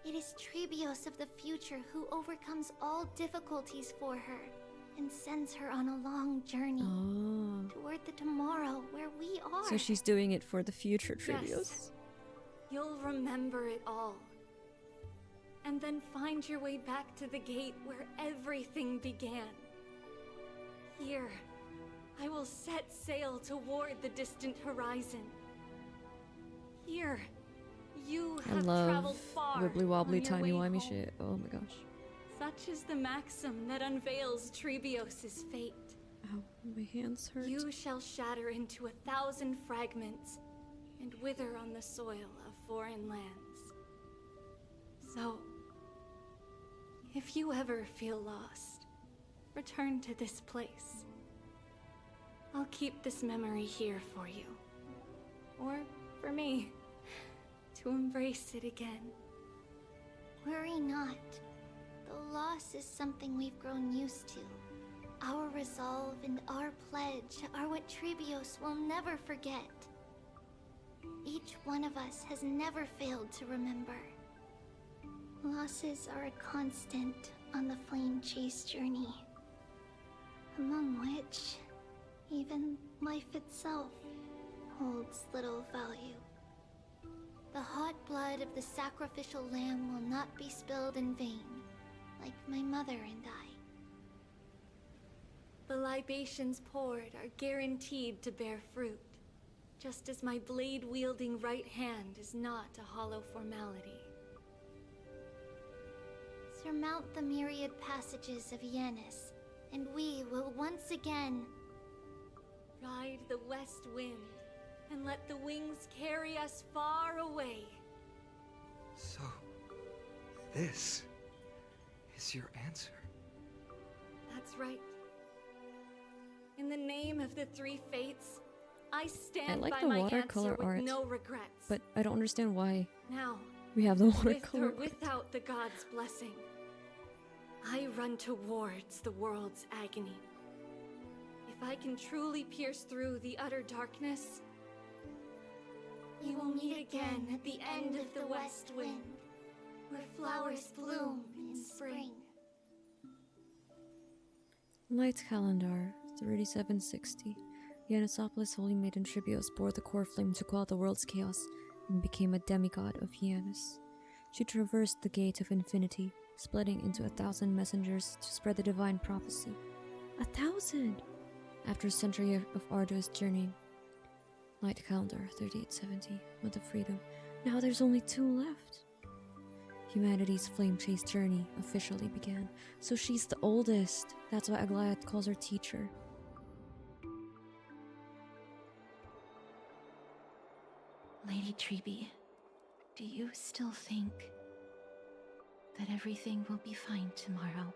it is Tribios of the future who overcomes all difficulties for her and sends her on a long journey Oh. toward the tomorrow where we are. So she's doing it for the future Tribios. Yes. You'll remember it all. And then find your way back to the gate where everything began. Here, I will set sail toward the distant horizon. Here, you I have love traveled far wibbly wobbly on your timey way wimey home. shit. Oh my gosh. Such is the maxim that unveils Tribios' fate. Ow, my hands hurt. You shall shatter into 1,000 fragments and wither on the soil of foreign lands. So, if you ever feel lost, return to this place. I'll keep this memory here for you. Or for me, to embrace it again. Worry not. The loss is something we've grown used to. Our resolve and our pledge are what Tribios will never forget. Each one of us has never failed to remember. Losses are a constant on the flame chase journey, among which even life itself holds little value. The hot blood of the sacrificial lamb will not be spilled in vain, like my mother and I. The libations poured are guaranteed to bear fruit, just as my blade-wielding right hand is not a hollow formality. Surmount the myriad passages of Yanis, and we will once again Ride the west wind, and let the wings carry us far away. So, this is your answer? That's right. In the name of the three fates, I stand like by the my watercolor answer with art, no regrets. But I don't understand why Now, we have the with watercolor or art. without the god's blessing, I run towards the world's agony. If I can truly pierce through the utter darkness, we will meet again at the end of the west wind, where flowers bloom in spring. Light calendar 3760. Yanisopolis' holy maiden Tribios bore the core flame to quell the world's chaos and became a demigod of Yanis. She traversed the gate of infinity, splitting into 1,000 messengers to spread the divine prophecy. 1,000! After a century of arduous journeying. Light calendar 3870. Month of freedom. Now there's only 2 left. Humanity's flame chase journey officially began. So she's the oldest. That's why Aglaea calls her teacher. Lady Tribbie, do you still think that everything will be fine tomorrow?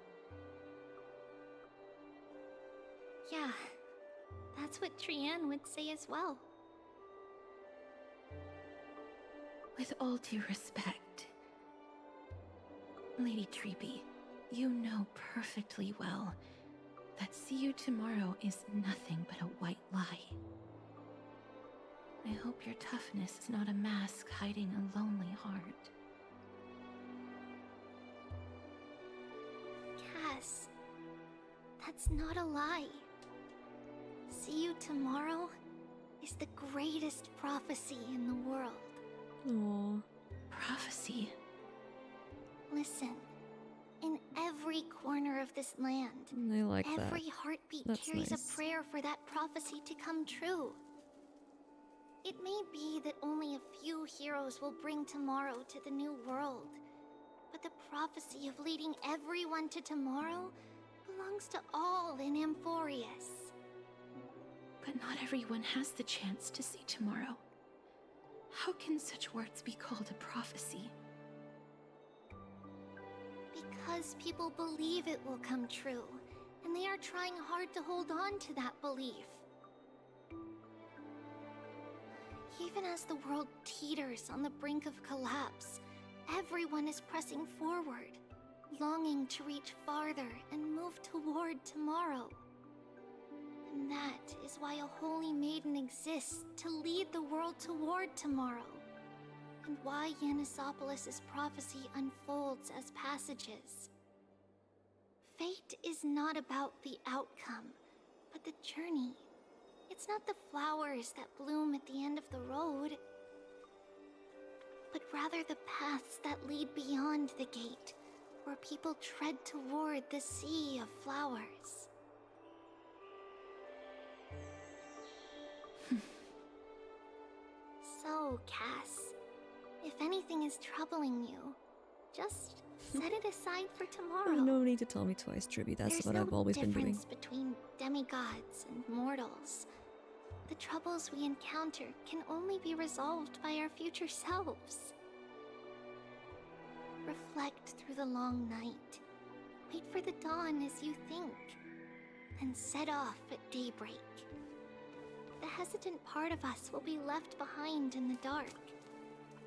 Yeah, that's what Trian would say as well. With all due respect, Lady Tribbie, you know perfectly well that see you tomorrow is nothing but a white lie. I hope your toughness is not a mask hiding a lonely heart. Cass, that's not a lie. See you tomorrow is the greatest prophecy in the world. Aww. Prophecy? Listen, in every corner of this land, I like that. every heartbeat That's carries nice. a prayer for that prophecy to come true. It may be that only a few heroes will bring tomorrow to the new world, but the prophecy of leading everyone to tomorrow belongs to all in Amphoreus. But not everyone has the chance to see tomorrow. How can such words be called a prophecy? Because people believe it will come true, and they are trying hard to hold on to that belief. Even as the world teeters on the brink of collapse, everyone is pressing forward, longing to reach farther and move toward tomorrow. And that is why a holy maiden exists to lead the world toward tomorrow, and why Yanisopolis' prophecy unfolds as passages. Fate is not about the outcome, but the journey. It's not the flowers that bloom at the end of the road, but rather the paths that lead beyond the gate, where people tread toward the sea of flowers. So, Cass, if anything is troubling you, just set it aside for tomorrow. Oh, no need to tell me twice, Tribbie. That's There's what no I've always been doing. difference between demigods and mortals. The troubles we encounter can only be resolved by our future selves. Reflect through the long night. Wait for the dawn as you think. Then set off at daybreak. The hesitant part of us will be left behind in the dark,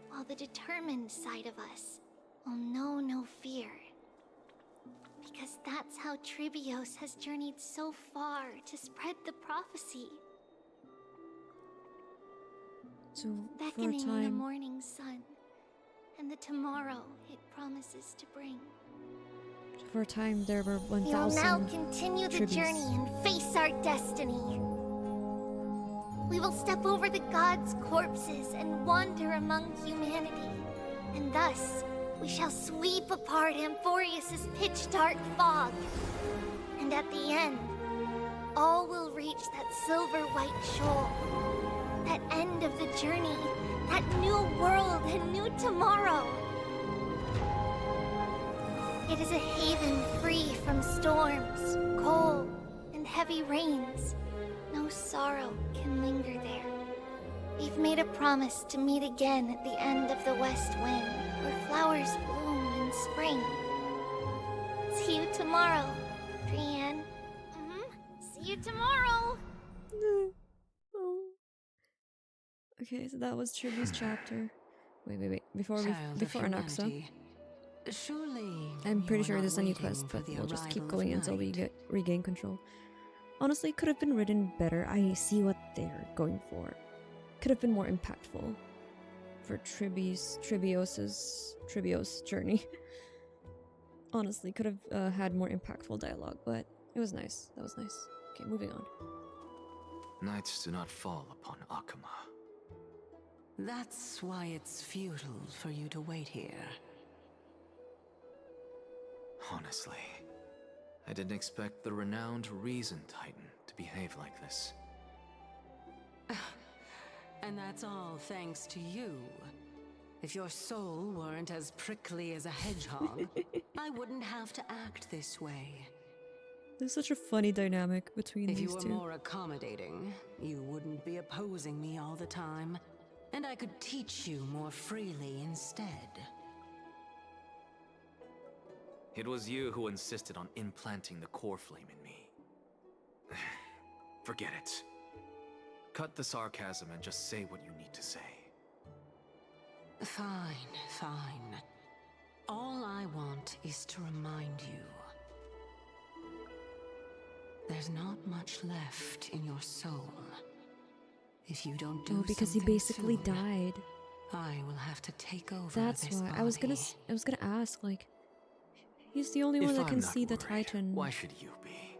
while the determined side of us will know no fear. Because that's how Tribios has journeyed so far to spread the prophecy. So, for a Beckoning the time, morning sun, and the tomorrow it promises to bring. there were We will now 1,000 continue the Tribbies. journey and face our destiny. We will step over the gods' corpses and wander among humanity, and thus we shall sweep apart Amphoreus' pitch-dark fog. And at the end, all will reach that silver-white shoal. That end of the journey, that new world and new tomorrow. It is a haven free from storms, cold, and heavy rains. No sorrow can linger there. We've made a promise to meet again at the end of the west wind, where flowers bloom in spring. See you tomorrow, Trian. See you tomorrow! Oh. Okay, so that was Tribbie's chapter. Wait. Before Child of Anaxa. humanity, surely I'm pretty you sure are there's not a new waiting quest, for but the we'll just keep arrival of going until we night. regain control. Honestly, it could have been written better. I see what they're going for. Could have been more impactful for Tribios' journey. Honestly, could have had more impactful dialogue, but it was nice. That was nice. Okay, moving on. Nights do not fall upon Akama. That's why it's futile for you to wait here. Honestly, I didn't expect the renowned Reason Titan to behave like this. And that's all thanks to you. If your soul weren't as prickly as a hedgehog, I wouldn't have to act this way. There's such a funny dynamic between If these you were two. more accommodating, you wouldn't be opposing me all the time. And I could teach you more freely instead. It was you who insisted on implanting the core flame in me. Forget it. Cut the sarcasm and just say what you need to say. Fine, fine. All I want is to remind you. There's not much left in your soul. If you don't do because he something basically soon, died. I will have to take over That's this why body. I was gonna ask, like, he's the only one If that I'm can not see the worried, Titan why should you be?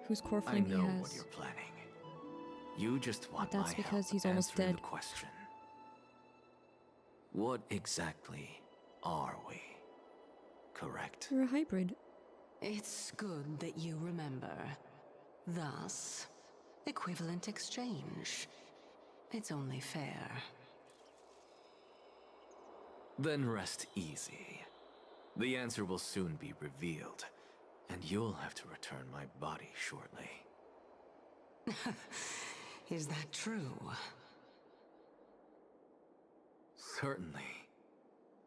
whose core I flame he know has. what you're planning. You just want That's my because help he's almost answering dead. the question. What exactly are we? Correct? We're a hybrid. It's good that you remember. Thus, equivalent exchange. It's only fair. Then rest easy. The answer will soon be revealed, and you'll have to return my body shortly. Is that true? Certainly.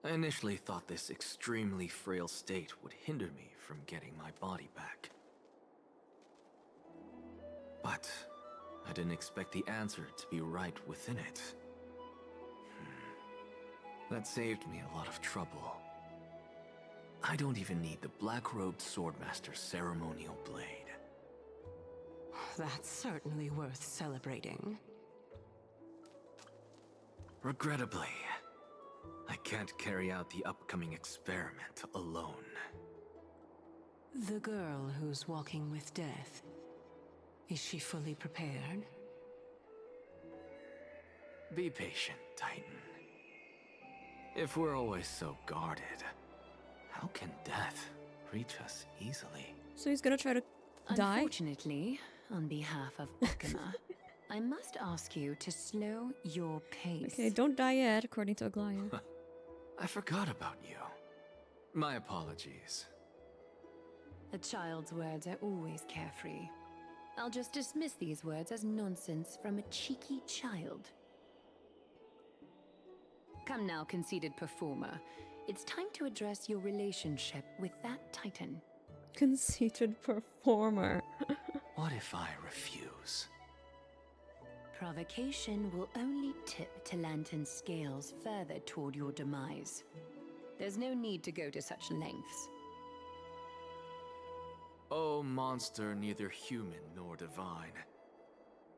I initially thought this extremely frail state would hinder me from getting my body back. But I didn't expect the answer to be right within it. That saved me a lot of trouble. I don't even need the black-robed swordmaster's ceremonial blade. That's certainly worth celebrating. Regrettably, I can't carry out the upcoming experiment alone. The girl who's walking with death, is she fully prepared? Be patient, Titan. If we're always so guarded, how can death reach us easily? So he's gonna try to die? Unfortunately, on behalf of Okama, I must ask you to slow your pace. Okay, don't die yet, according to Aglaea. I forgot about you. My apologies. A child's words are always carefree. I'll just dismiss these words as nonsense from a cheeky child. Come now, conceited performer. It's time to address your relationship with that Titan. Conceited performer. What if I refuse? Provocation will only tip Talantan's scales further toward your demise. There's no need to go to such lengths. Oh, monster neither human nor divine.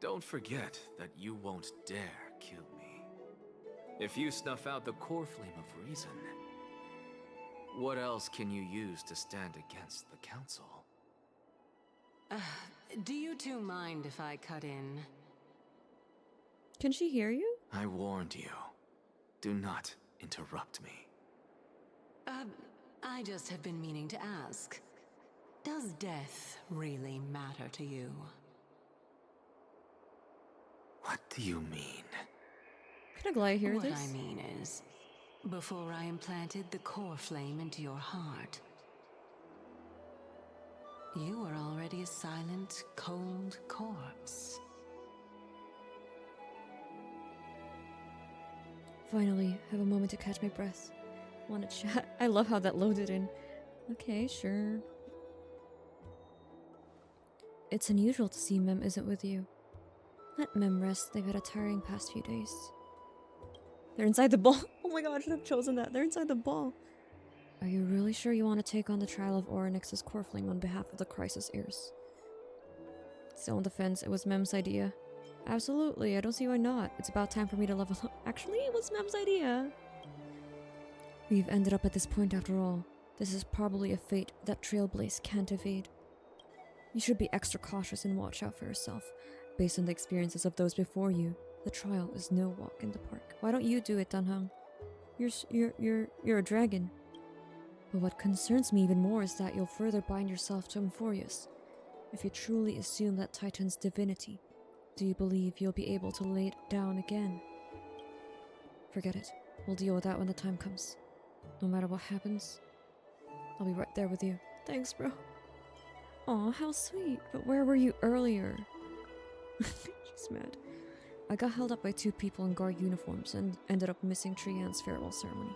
Don't forget that you won't dare kill me. If you snuff out the core flame of reason, what else can you use to stand against the Council? Do you two mind if I cut in? Can she hear you? I warned you. Do not interrupt me. I just have been meaning to ask. Does death really matter to you? What do you mean? Can Aglaea hear What this? I mean is, before I implanted the core flame into your heart, you were already a silent, cold corpse. Finally, have a moment to catch my breath. Wanna chat? I love how that loaded in. Okay, sure. It's unusual to see Mem isn't with you. Let Mem rest, they've had a tiring past few days. They're inside the ball. Oh my god, I should have chosen that. They're inside the ball. Are you really sure you want to take on the trial of Orynyx's core flame on behalf of the Crisis heirs? Still on the fence, it was Mem's idea. Absolutely, I don't see why not. It's about time for me to level up. Actually, it was Mem's idea. We've ended up at this point after all. This is probably a fate that Trailblaze can't evade. You should be extra cautious and watch out for yourself. Based on the experiences of those before you, the trial is no walk in the park. Why don't you do it, Dan Heng? You're a dragon. But what concerns me even more is that you'll further bind yourself to Amphoreus. If you truly assume that Titan's divinity, do you believe you'll be able to lay it down again? Forget it. We'll deal with that when the time comes. No matter what happens, I'll be right there with you. Thanks, bro. Aw, how sweet. But where were you earlier? She's mad. I got held up by 2 people in guard uniforms and ended up missing Trian's farewell ceremony.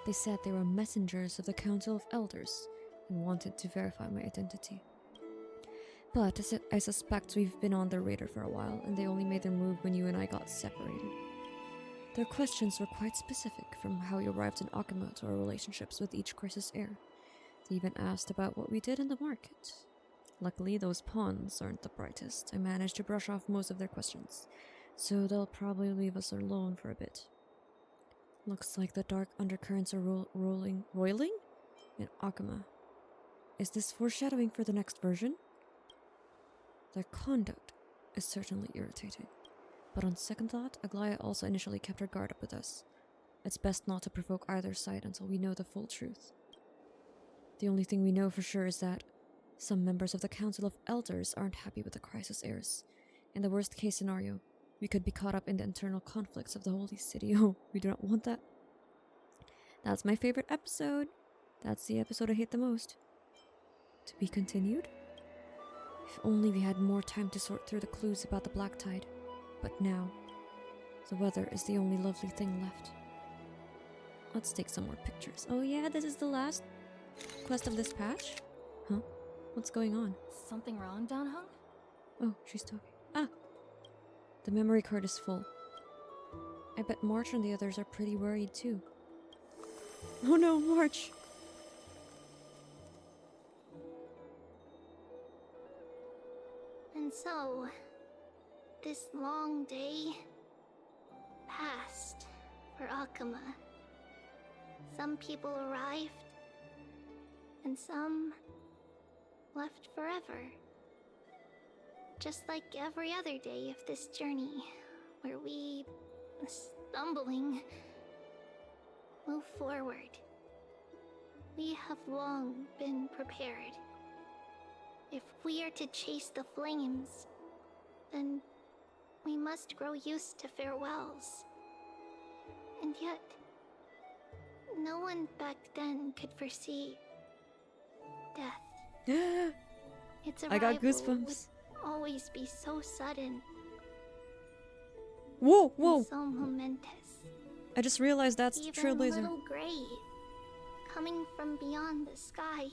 They said they were messengers of the Council of Elders and wanted to verify my identity. But I suspect we've been on their radar for a while, and they only made their move when you and I got separated. Their questions were quite specific, from how we arrived in Akama to our relationships with each crisis heir. They even asked about what we did in the market. Luckily, those pawns aren't the brightest. I managed to brush off most of their questions, so they'll probably leave us alone for a bit. Looks like the dark undercurrents are roiling in Akama. Is this foreshadowing for the next version? Their conduct is certainly irritating, but on second thought, Aglaea also initially kept her guard up with us. It's best not to provoke either side until we know the full truth. The only thing we know for sure is that some members of the Council of Elders aren't happy with the crisis heirs. In the worst case scenario, we could be caught up in the internal conflicts of the Holy City. Oh, we do not want that. That's my favorite episode. That's the episode I hate the most. To be continued? If only we had more time to sort through the clues about the Black Tide. But now, the weather is the only lovely thing left. Let's take some more pictures. Oh yeah, this is the last quest of this patch? Huh? What's going on? Something wrong, Dan Heng? Oh, she's talking. Ah! The memory card is full. I bet March and the others are pretty worried too. Oh no, March! And so, this long day passed for Akama. Some people arrived, and some left forever. Just like every other day of this journey, where we, stumbling, move forward. We have long been prepared. If we are to chase the flames, then we must grow used to farewells. And yet, no one back then could foresee death. Its arrival I got goosebumps. would always be so sudden. Whoa, And whoa! so momentous. I just realized that's Even Trailblazer. little Gray, coming from beyond the sky,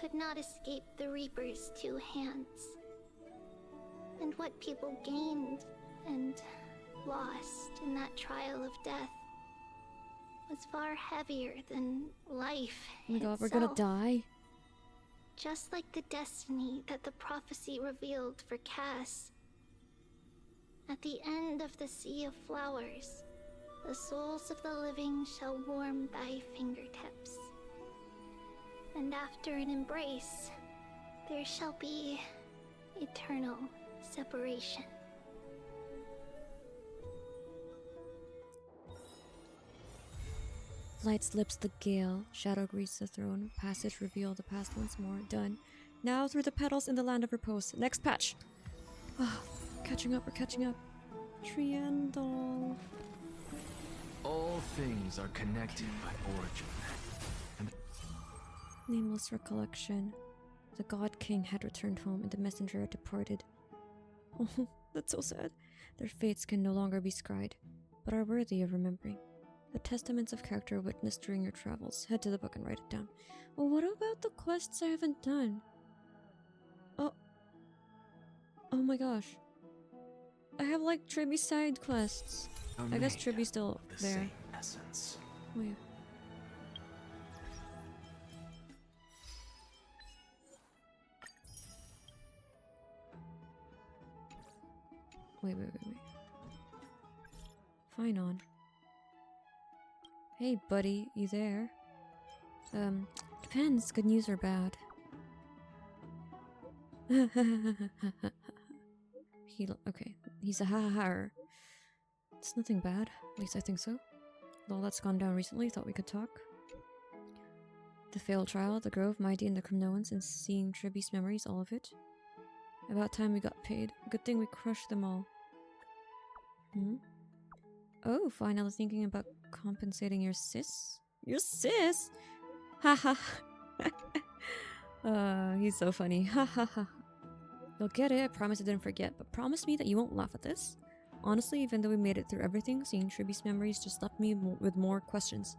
could not escape the Reaper's 2 hands. And what people gained and lost in that trial of death was far heavier than life Oh my god, itself. we're gonna die. Just like the destiny that the prophecy revealed for Cass. At the end of the Sea of Flowers, the souls of the living shall warm thy fingertips. And after an embrace, there shall be eternal separation. Light slips the gale, shadow greets the throne, passage reveal the past once more, done. Now through the petals in the land of repose. Next patch! Ah, catching up, we're catching up. Triandol. All things are connected by origin. And Nameless recollection. The God King had returned home and the messenger had departed. Oh, that's so sad. Their fates can no longer be scried, but are worthy of remembering. The testaments of character witnessed during your travels. Head to the book and write it down. Well, what about the quests I haven't done? Oh. Oh my gosh. I have like Tribbie side quests. I guess Tribbie's still the there. same essence. Oh yeah. Wait. Phainon. Hey, buddy, you there? Depends, good news or bad. Okay, he's a ha-ha-ha. It's nothing bad, at least I think so. All that's gone down recently, thought we could talk. The failed trial, the Grove, Mydei, and the Cremnoans, and seeing Tribbie's memories, all of it. About time we got paid. Good thing we crushed them all. Oh, fine, I was thinking about compensating your sis? Your sis? Haha. He's so funny. Haha. You'll get it, I promise I didn't forget, but promise me that you won't laugh at this. Honestly, even though we made it through everything, seeing Tribbie's memories just left me with more questions.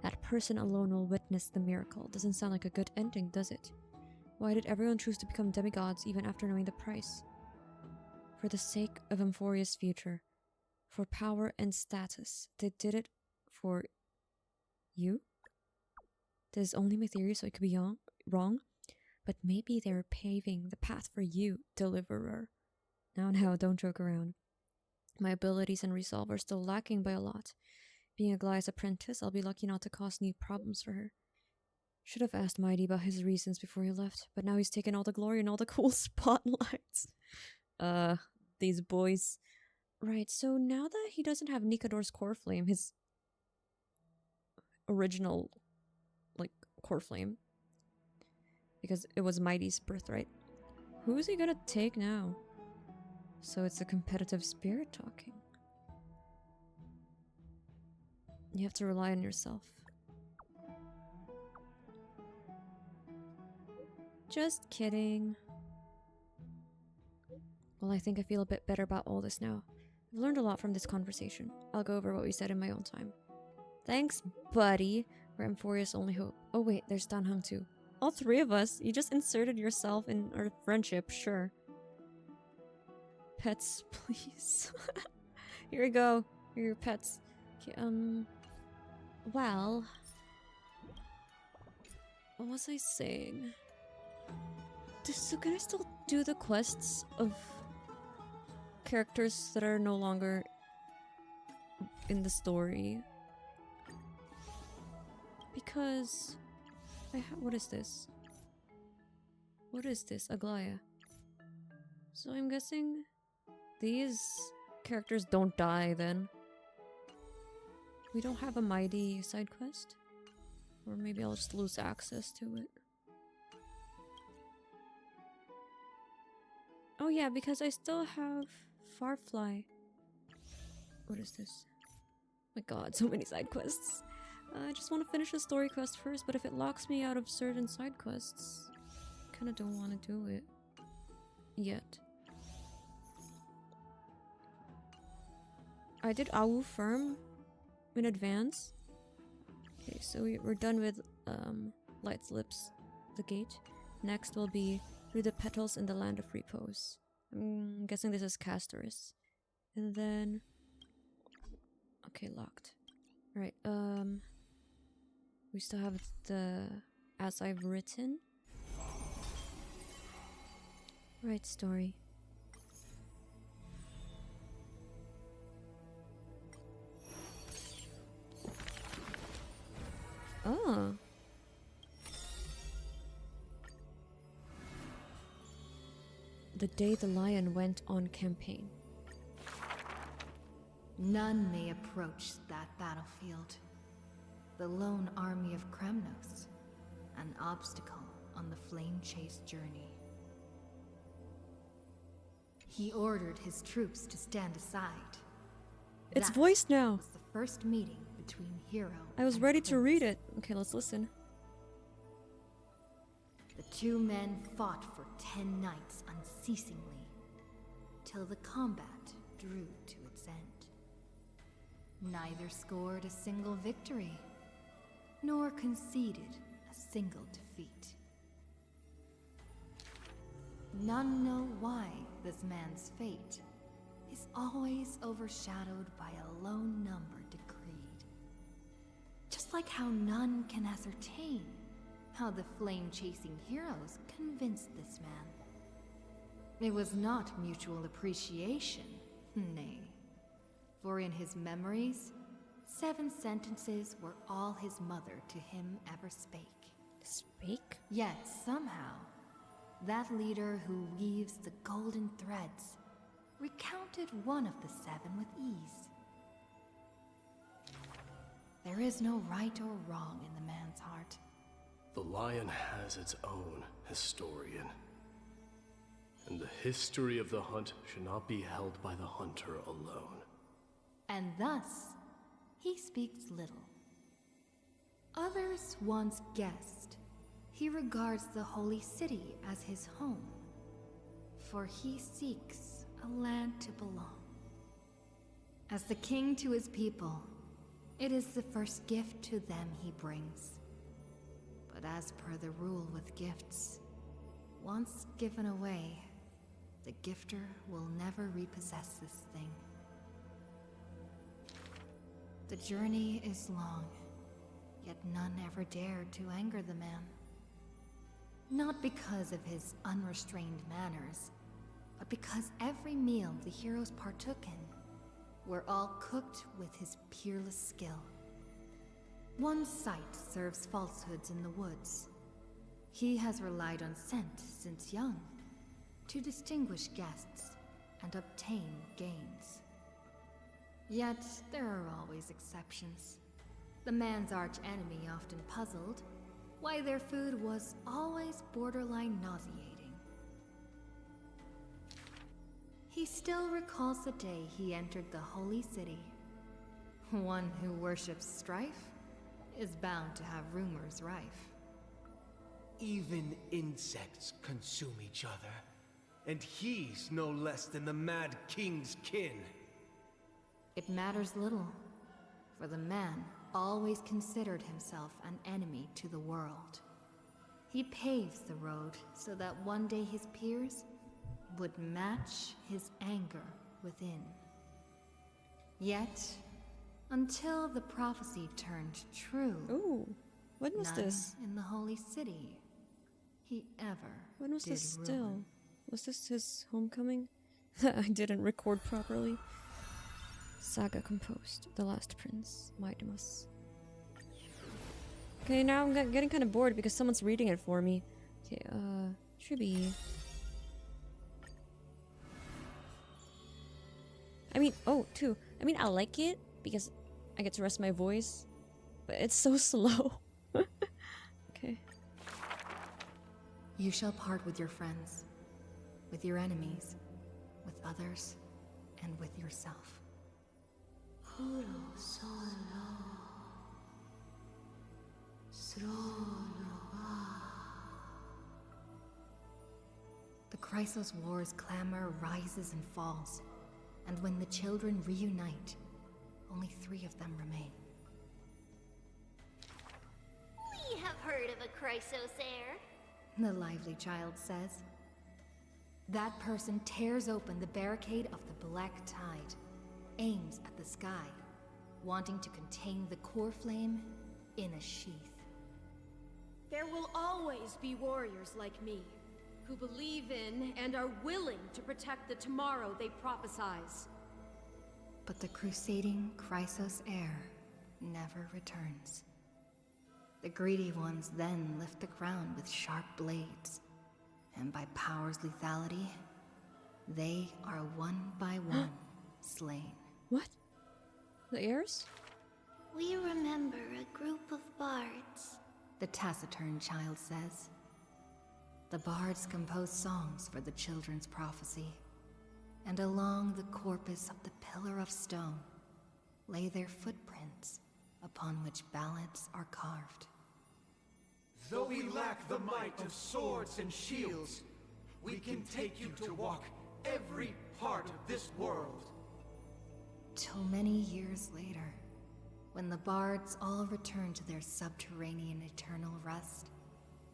That person alone will witness the miracle. Doesn't sound like a good ending, does it? Why did everyone choose to become demigods even after knowing the price? For the sake of Amphoreus' future. For power and status. They did it for you? This is only my theory, so it could be wrong. But maybe they were paving the path for you, deliverer. Now, don't joke around. My abilities and resolve are still lacking by a lot. Being Aglaea's apprentice, I'll be lucky not to cause new problems for her. Should have asked Mydei about his reasons before he left, but now he's taken all the glory and all the cool spotlights. These boys. Right, so now that he doesn't have Nikador's core flame, his original, core flame, because it was Mydei's birthright, who is he gonna take now? So it's a competitive spirit talking. You have to rely on yourself. Just kidding. Well, I think I feel a bit better about all this now. I've learned a lot from this conversation. I'll go over what we said in my own time. Thanks, buddy. We're Amphoreus' only hope. Oh wait, there's Dan Heng too. All three of us. You just inserted yourself in our friendship, sure. Pets, please. Here we go. Here are your pets. Okay, well, what was I saying? So can I still do the quests of characters that are no longer in the story? Because what is this? What is this? Aglaea. So I'm guessing these characters don't die then. We don't have a Mydei side quest? Or maybe I'll just lose access to it. Oh yeah, because I still have Farfly. What is this? My god, so many side quests. I just want to finish the story quest first, but if it locks me out of certain side quests, I kinda don't want to do it. Yet. I did Awu Firm in advance. Okay, so we're done with Light's Lips, the gate. Next will be through the petals in the land of repose. I'm guessing this is Castorice. And then... okay, locked. Right, we still have the As I've Written. Right, story. Oh. The day the lion went on campaign. None may approach that battlefield. The lone army of Kremnos, an obstacle on the flame-chased journey. He ordered his troops to stand aside. It's That voiced now. was the first meeting between hero I was and ready to prince. read it. Okay, let's listen. The two men fought for 10 nights unceasingly, till the combat drew to its end. Neither scored a single victory, nor conceded a single defeat. None know why this man's fate is always overshadowed by a lone number decreed. Just like how none can ascertain how the flame-chasing heroes convinced this man. It was not mutual appreciation, nay. For in his memories, 7 sentences were all his mother to him ever spake. Spake? Yet somehow, that leader who weaves the golden threads recounted one of the 7 with ease. There is no right or wrong in the man's heart. The lion has its own historian. And the history of the hunt should not be held by the hunter alone. And thus, he speaks little. Others once guessed he regards the holy city as his home. for he seeks a land to belong. As the king to his people, it is the first gift to them he brings. But as per the rule with gifts, once given away, the gifter will never repossess this thing. The journey is long, yet none ever dared to anger the man. Not because of his unrestrained manners, but because every meal the heroes partook in were all cooked with his peerless skill. One sight serves falsehoods in the woods. He has relied on scent since young, to distinguish guests and obtain gains. Yet there are always exceptions. The man's arch-enemy often puzzled why their food was always borderline nauseating. He still recalls the day he entered the holy city. One who worships strife is bound to have rumors rife. Even insects consume each other, and he's no less than the Mad King's kin. It matters little, for the man always considered himself an enemy to the world. He paves the road so that one day his peers would match his anger within. Yet, until the prophecy turned true, Ooh, when was none this? in the holy city he ever When was did this ruin. still? Was this his homecoming? I didn't record properly. Saga composed. The Last Prince, Mydei. Okay, now I'm getting kind of bored because someone's reading it for me. Okay, Tribbie. I mean, I mean, I like it because I get to rest my voice, but it's so slow. Okay. You shall part with your friends, with your enemies, with others, and with yourself. The Chrysos War's clamor rises and falls, and when the children reunite, only 3 of them remain. We have heard of a Chrysos heir. The lively child says. That person tears open the barricade of the Black Tide, aims at the sky, wanting to contain the core flame in a sheath. There will always be warriors like me, who believe in and are willing to protect the tomorrow they prophesize. But the crusading Chrysos heir never returns. The greedy ones then lift the ground with sharp blades, and by power's lethality, they are one by one slain. What? The heirs? We remember a group of bards. The taciturn child says. The bards compose songs for the children's prophecy, and along the corpus of the Pillar of Stone lay their footprints upon which ballads are carved. Though we lack the might of swords and shields, we can take you to walk every part of this world. Till many years later, when the bards all return to their subterranean eternal rest,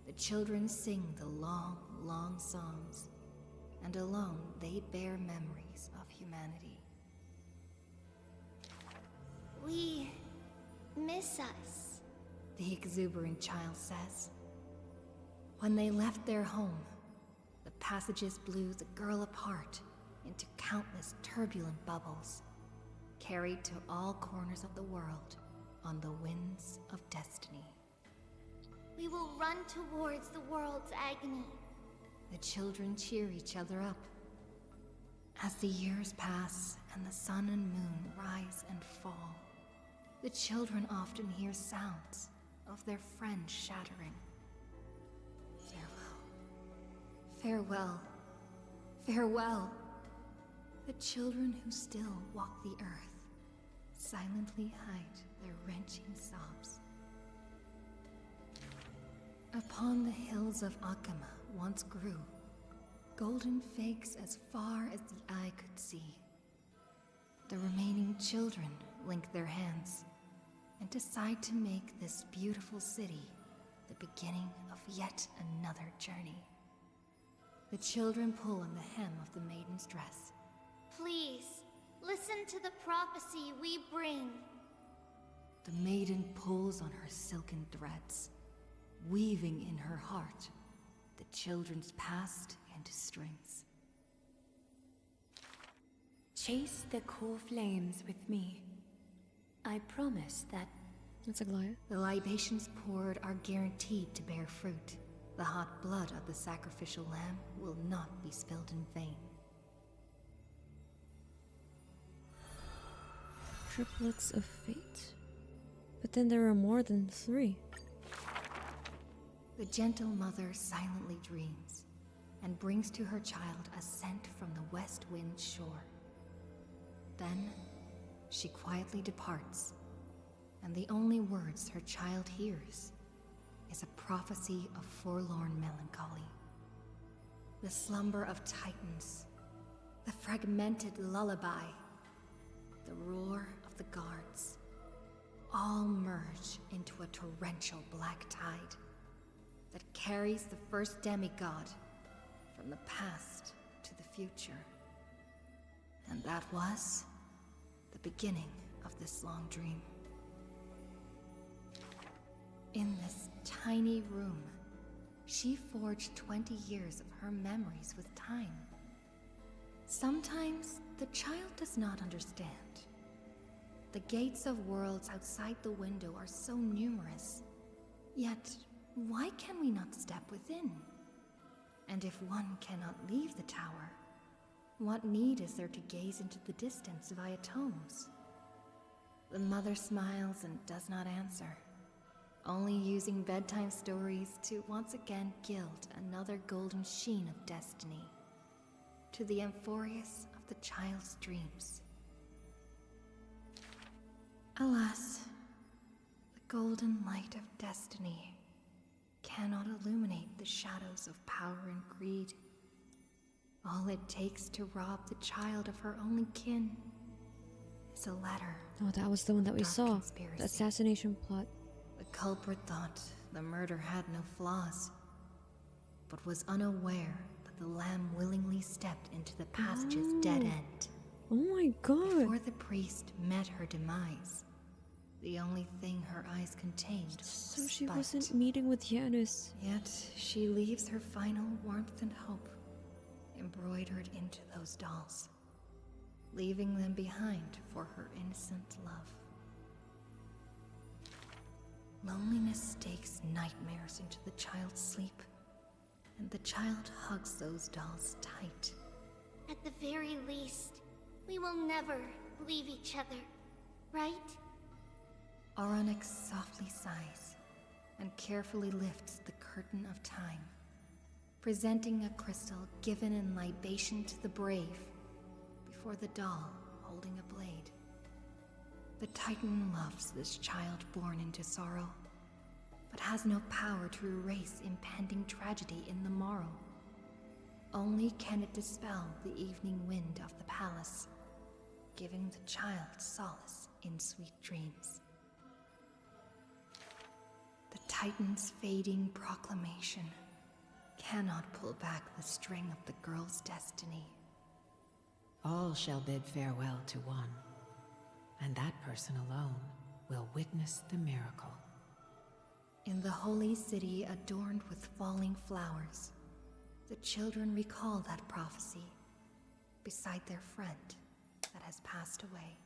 the children sing the long, long songs, and alone they bear memories of humanity. We miss us, the exuberant child says. When they left their home, the passages blew the girl apart into countless turbulent bubbles, carried to all corners of the world on the winds of destiny. we will run towards the world's agony. The children cheer each other up. As the years pass and the sun and moon rise and fall, the children often hear sounds of their friends shattering. Farewell. Farewell. Farewell. The children who still walk the earth silently hide their wrenching sobs. Upon the hills of Akama once grew golden figs as far as the eye could see. The remaining children link their hands and decide to make this beautiful city the beginning of yet another journey. The children pull on the hem of the maiden's dress. Please, listen to the prophecy we bring. The maiden pulls on her silken threads, weaving in her heart the children's past into strings. Chase the core flames with me. I promise that... That's Aglaea. The libations poured are guaranteed to bear fruit. The hot blood of the sacrificial lamb will not be spilled in vain. Triplets of fate. But then there are more than 3. The gentle mother silently dreams and brings to her child a scent from the west wind shore. Then she quietly departs, and the only words her child hears is a prophecy of forlorn melancholy. The slumber of titans, the fragmented lullaby, the roar of the guards, all merge into a torrential black tide that carries the first demigod from the past to the future. And that was the beginning of this long dream. In this tiny room, she forged 20 years of her memories with time. Sometimes the child does not understand. The gates of worlds outside the window are so numerous. Yet, why can we not step within? And if one cannot leave the tower, what need is there to gaze into the distance via tomes? The mother smiles and does not answer, only using bedtime stories to once again gild another golden sheen of destiny to the Amphoreus of the child's dreams. Alas, the golden light of destiny cannot illuminate the shadows of power and greed. All it takes to rob the child of her only kin is a letter. Oh, that was the one that we saw. Conspiracy. The assassination plot. The culprit thought the murder had no flaws, but was unaware that the lamb willingly stepped into the passage's dead end. Oh my god. Before the priest met her demise, the only thing her eyes contained was So she spite. wasn't meeting with Janus. Yet she leaves her final warmth and hope embroidered into those dolls, leaving them behind for her innocent love. Loneliness stakes nightmares into the child's sleep, and the child hugs those dolls tight. At the very least, we will never leave each other, right? Onyx softly sighs and carefully lifts the curtain of time, presenting a crystal given in libation to the brave before the doll holding a blade. The Titan loves this child born into sorrow, but has no power to erase impending tragedy in the morrow. Only can it dispel the evening wind of the palace, giving the child solace in sweet dreams. The Titan's fading proclamation cannot pull back the string of the girl's destiny. All shall bid farewell to one, and that person alone will witness the miracle. In the holy city adorned with falling flowers, the children recall that prophecy beside their friend that has passed away.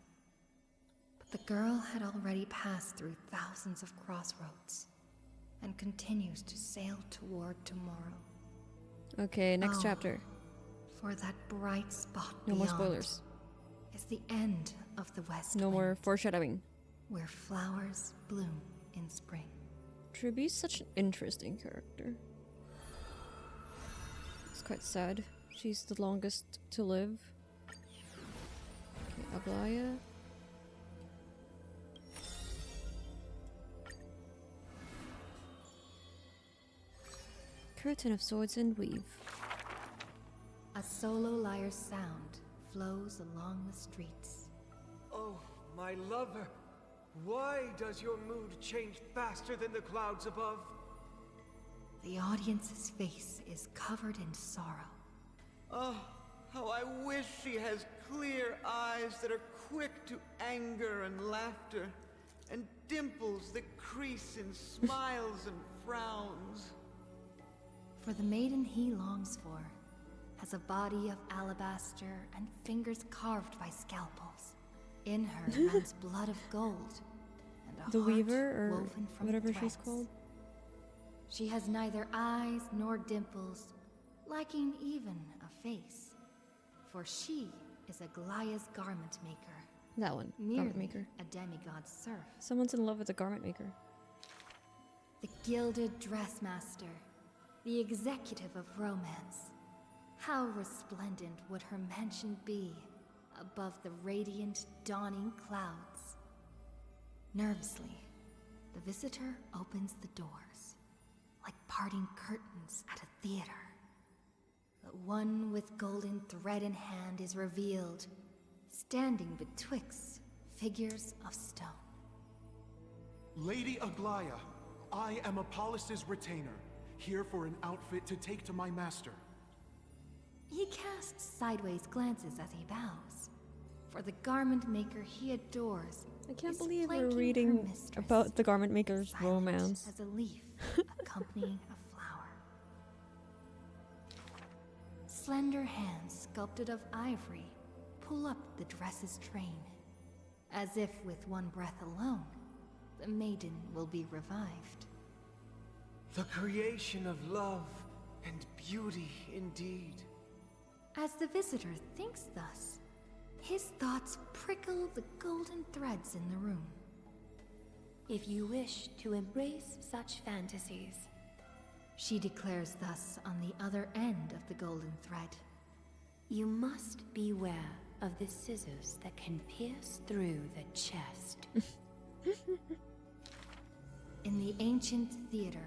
But the girl had already passed through thousands of crossroads and continues to sail toward tomorrow. Okay, next chapter. For that bright spot No more beyond spoilers. is the end of the west No wind, more foreshadowing. where flowers bloom in spring. Tribbie's such an interesting character. It's quite sad. She's the longest to live. Okay, Aglaea. Curtain of Swords and Weave. A solo lyre's sound flows along the streets. Oh, my lover, why does your mood change faster than the clouds above? The audience's face is covered in sorrow. Oh, how I wish she has clear eyes that are quick to anger and laughter, and dimples that crease in smiles and frowns. For the maiden he longs for has a body of alabaster and fingers carved by scalpels. In her runs blood of gold, and a The heart Weaver, or woven from whatever threads. she's called. She has neither eyes nor dimples, lacking even a face. For she is Aglaea's garment maker. That one. Merely Garment maker. a demigod serf. Someone's in love with a garment maker. The gilded dressmaster, the executive of romance. How resplendent would her mansion be above the radiant, dawning clouds? Nervously, the visitor opens the doors, like parting curtains at a theater. The one with golden thread in hand is revealed, standing betwixt figures of stone. Lady Aglaea, I am Apollos' retainer, here for an outfit to take to my master. He casts sideways glances as he bows, for the garment maker he adores. I can't is believe we're flanking her reading mistress, about the garment maker's silent romance. as a leaf accompanying a flower. Slender hands sculpted of ivory pull up the dress's train, as if with one breath alone, the maiden will be revived. The creation of love and beauty indeed. As the visitor thinks thus, his thoughts prickle the golden threads in the room. If you wish to embrace such fantasies, She declares thus on the other end of the golden thread, you must beware of the scissors that can pierce through the chest. In the ancient theater,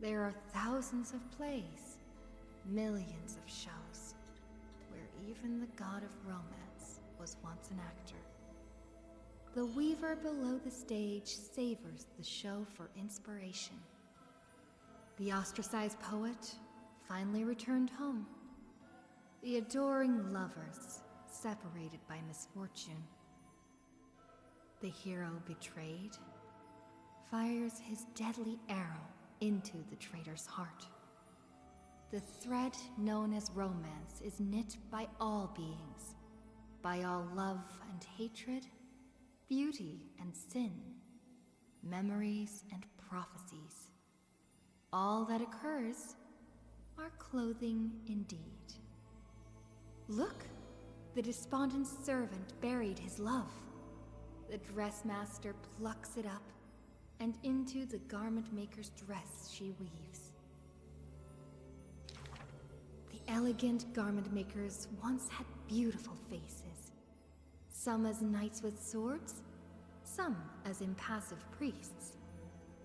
there are thousands of plays, millions of shows, where even the god of romance was once an actor. The weaver below the stage savors the show for inspiration. The ostracized poet finally returned home. The adoring lovers separated by misfortune. The hero betrayed fires his deadly arrow into the traitor's heart. The thread known as romance is knit by all beings, by all love and hatred, beauty and sin, memories and prophecies. All that occurs are clothing indeed. Look, the despondent servant buried his love. The dressmaster plucks it up, and into the garment maker's dress she weaves. The elegant garment makers once had beautiful faces, some as knights with swords, some as impassive priests,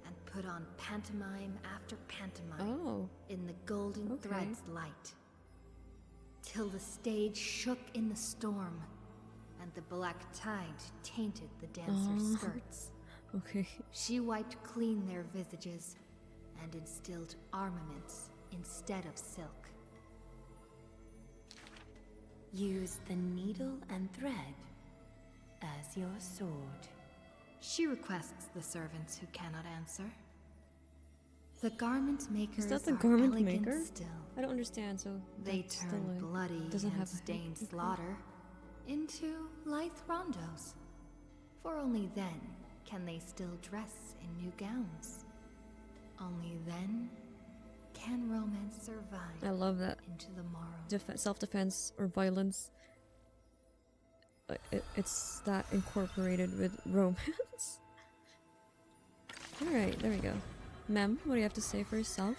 and put on pantomime after pantomime in the golden thread's light, till the stage shook in the storm, and the black tide tainted the dancers' skirts. She wiped clean their visages and instilled armaments instead of silk. Use the needle and thread as your sword. She requests the servants who cannot answer. The garment makers Is that the are garment elegant maker? still. I don't understand, so They that's still, turn like, bloody doesn't and have a stained head. slaughter into lithe rondos. For only then can they still dress in new gowns. Only then can romance survive I love that. into the morrow. Self-defense or violence. It's that incorporated with romance. Alright, there we go. Mem, what do you have to say for yourself?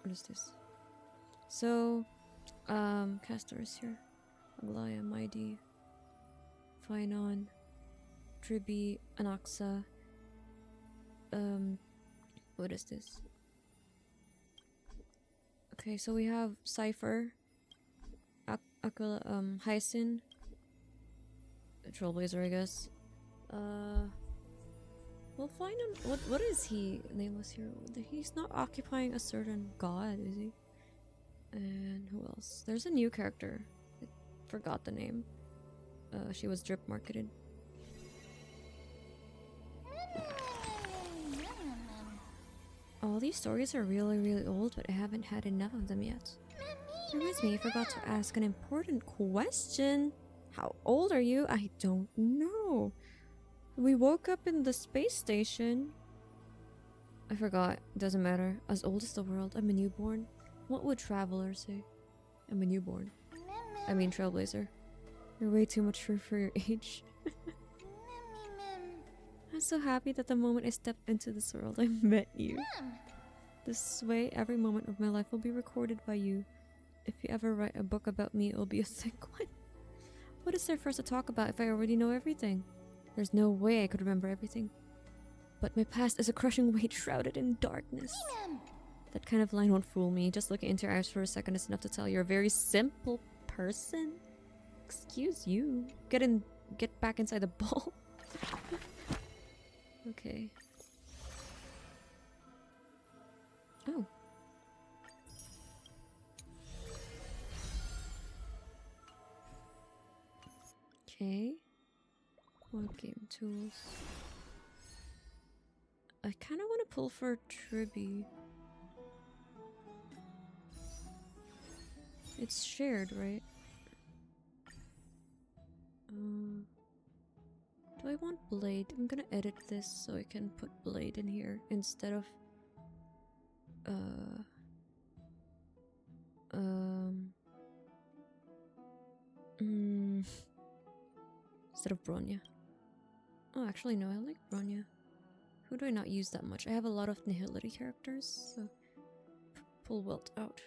What is this? So, Castorice here. Aglaea, Mydei, Phainon, Tribbie, Anaxa. What is this? Okay, so we have Cypher, Hyacin, Trailblazer, I guess. We'll find him. What is he? Nameless hero. He's not occupying a certain god, is he? And who else? There's a new character. I forgot the name. She was drip marketed. All these stories are really, really old, but I haven't had enough of them yet. Reminds me, I forgot to ask an important question. How old are you? I don't know. We woke up in the space station. I forgot. Doesn't matter. As old as the world. I'm a newborn. What would travelers say? I'm a newborn. I mean Trailblazer. You're way too mature for your age. I'm so happy that the moment I stepped into this world, I met you. This way, every moment of my life will be recorded by you. If you ever write a book about me, it'll be a thick one. What is there for us to talk about if I already know everything? There's no way I could remember everything. But my past is a crushing weight shrouded in darkness. That kind of line won't fool me. Just looking into your eyes for a second is enough to tell you're a very simple person. Excuse you. Get back inside the ball. Okay. Oh. Okay. What game tools? I kind of want to pull for Tribbie. It's shared, right? Do I want Blade? I'm gonna edit this so I can put Blade in here instead of instead of Bronya. Oh, actually no, I like Bronya. Who do I not use that much? I have a lot of Nihility characters, so pull Welt out.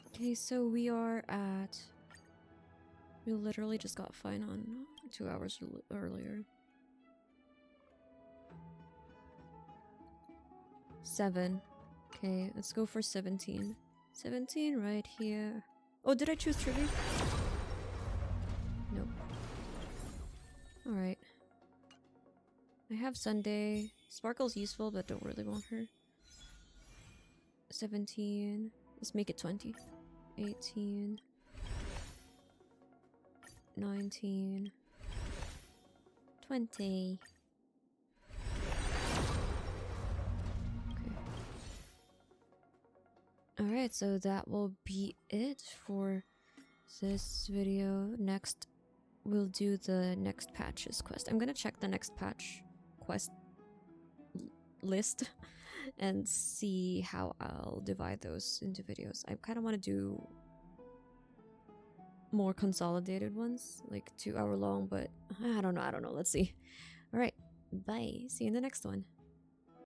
Okay, so we are at... We literally just got Phainon 2 hours earlier. 7. Okay, let's go for 17. 17 right here. Oh, did I choose Tribbie? Nope. Alright. I have Sunday. Sparkle's useful, but don't really want her. 17. Let's make it 20. 18. 19. 20. Okay. Alright, so that will be it for this video. Next, we'll do the next patch's quest. I'm gonna check the next patch quest list and see how I'll divide those into videos. I kind of want to do more consolidated ones, like 2 hour long, but I don't know. Let's see. All right, bye. See you in the next one.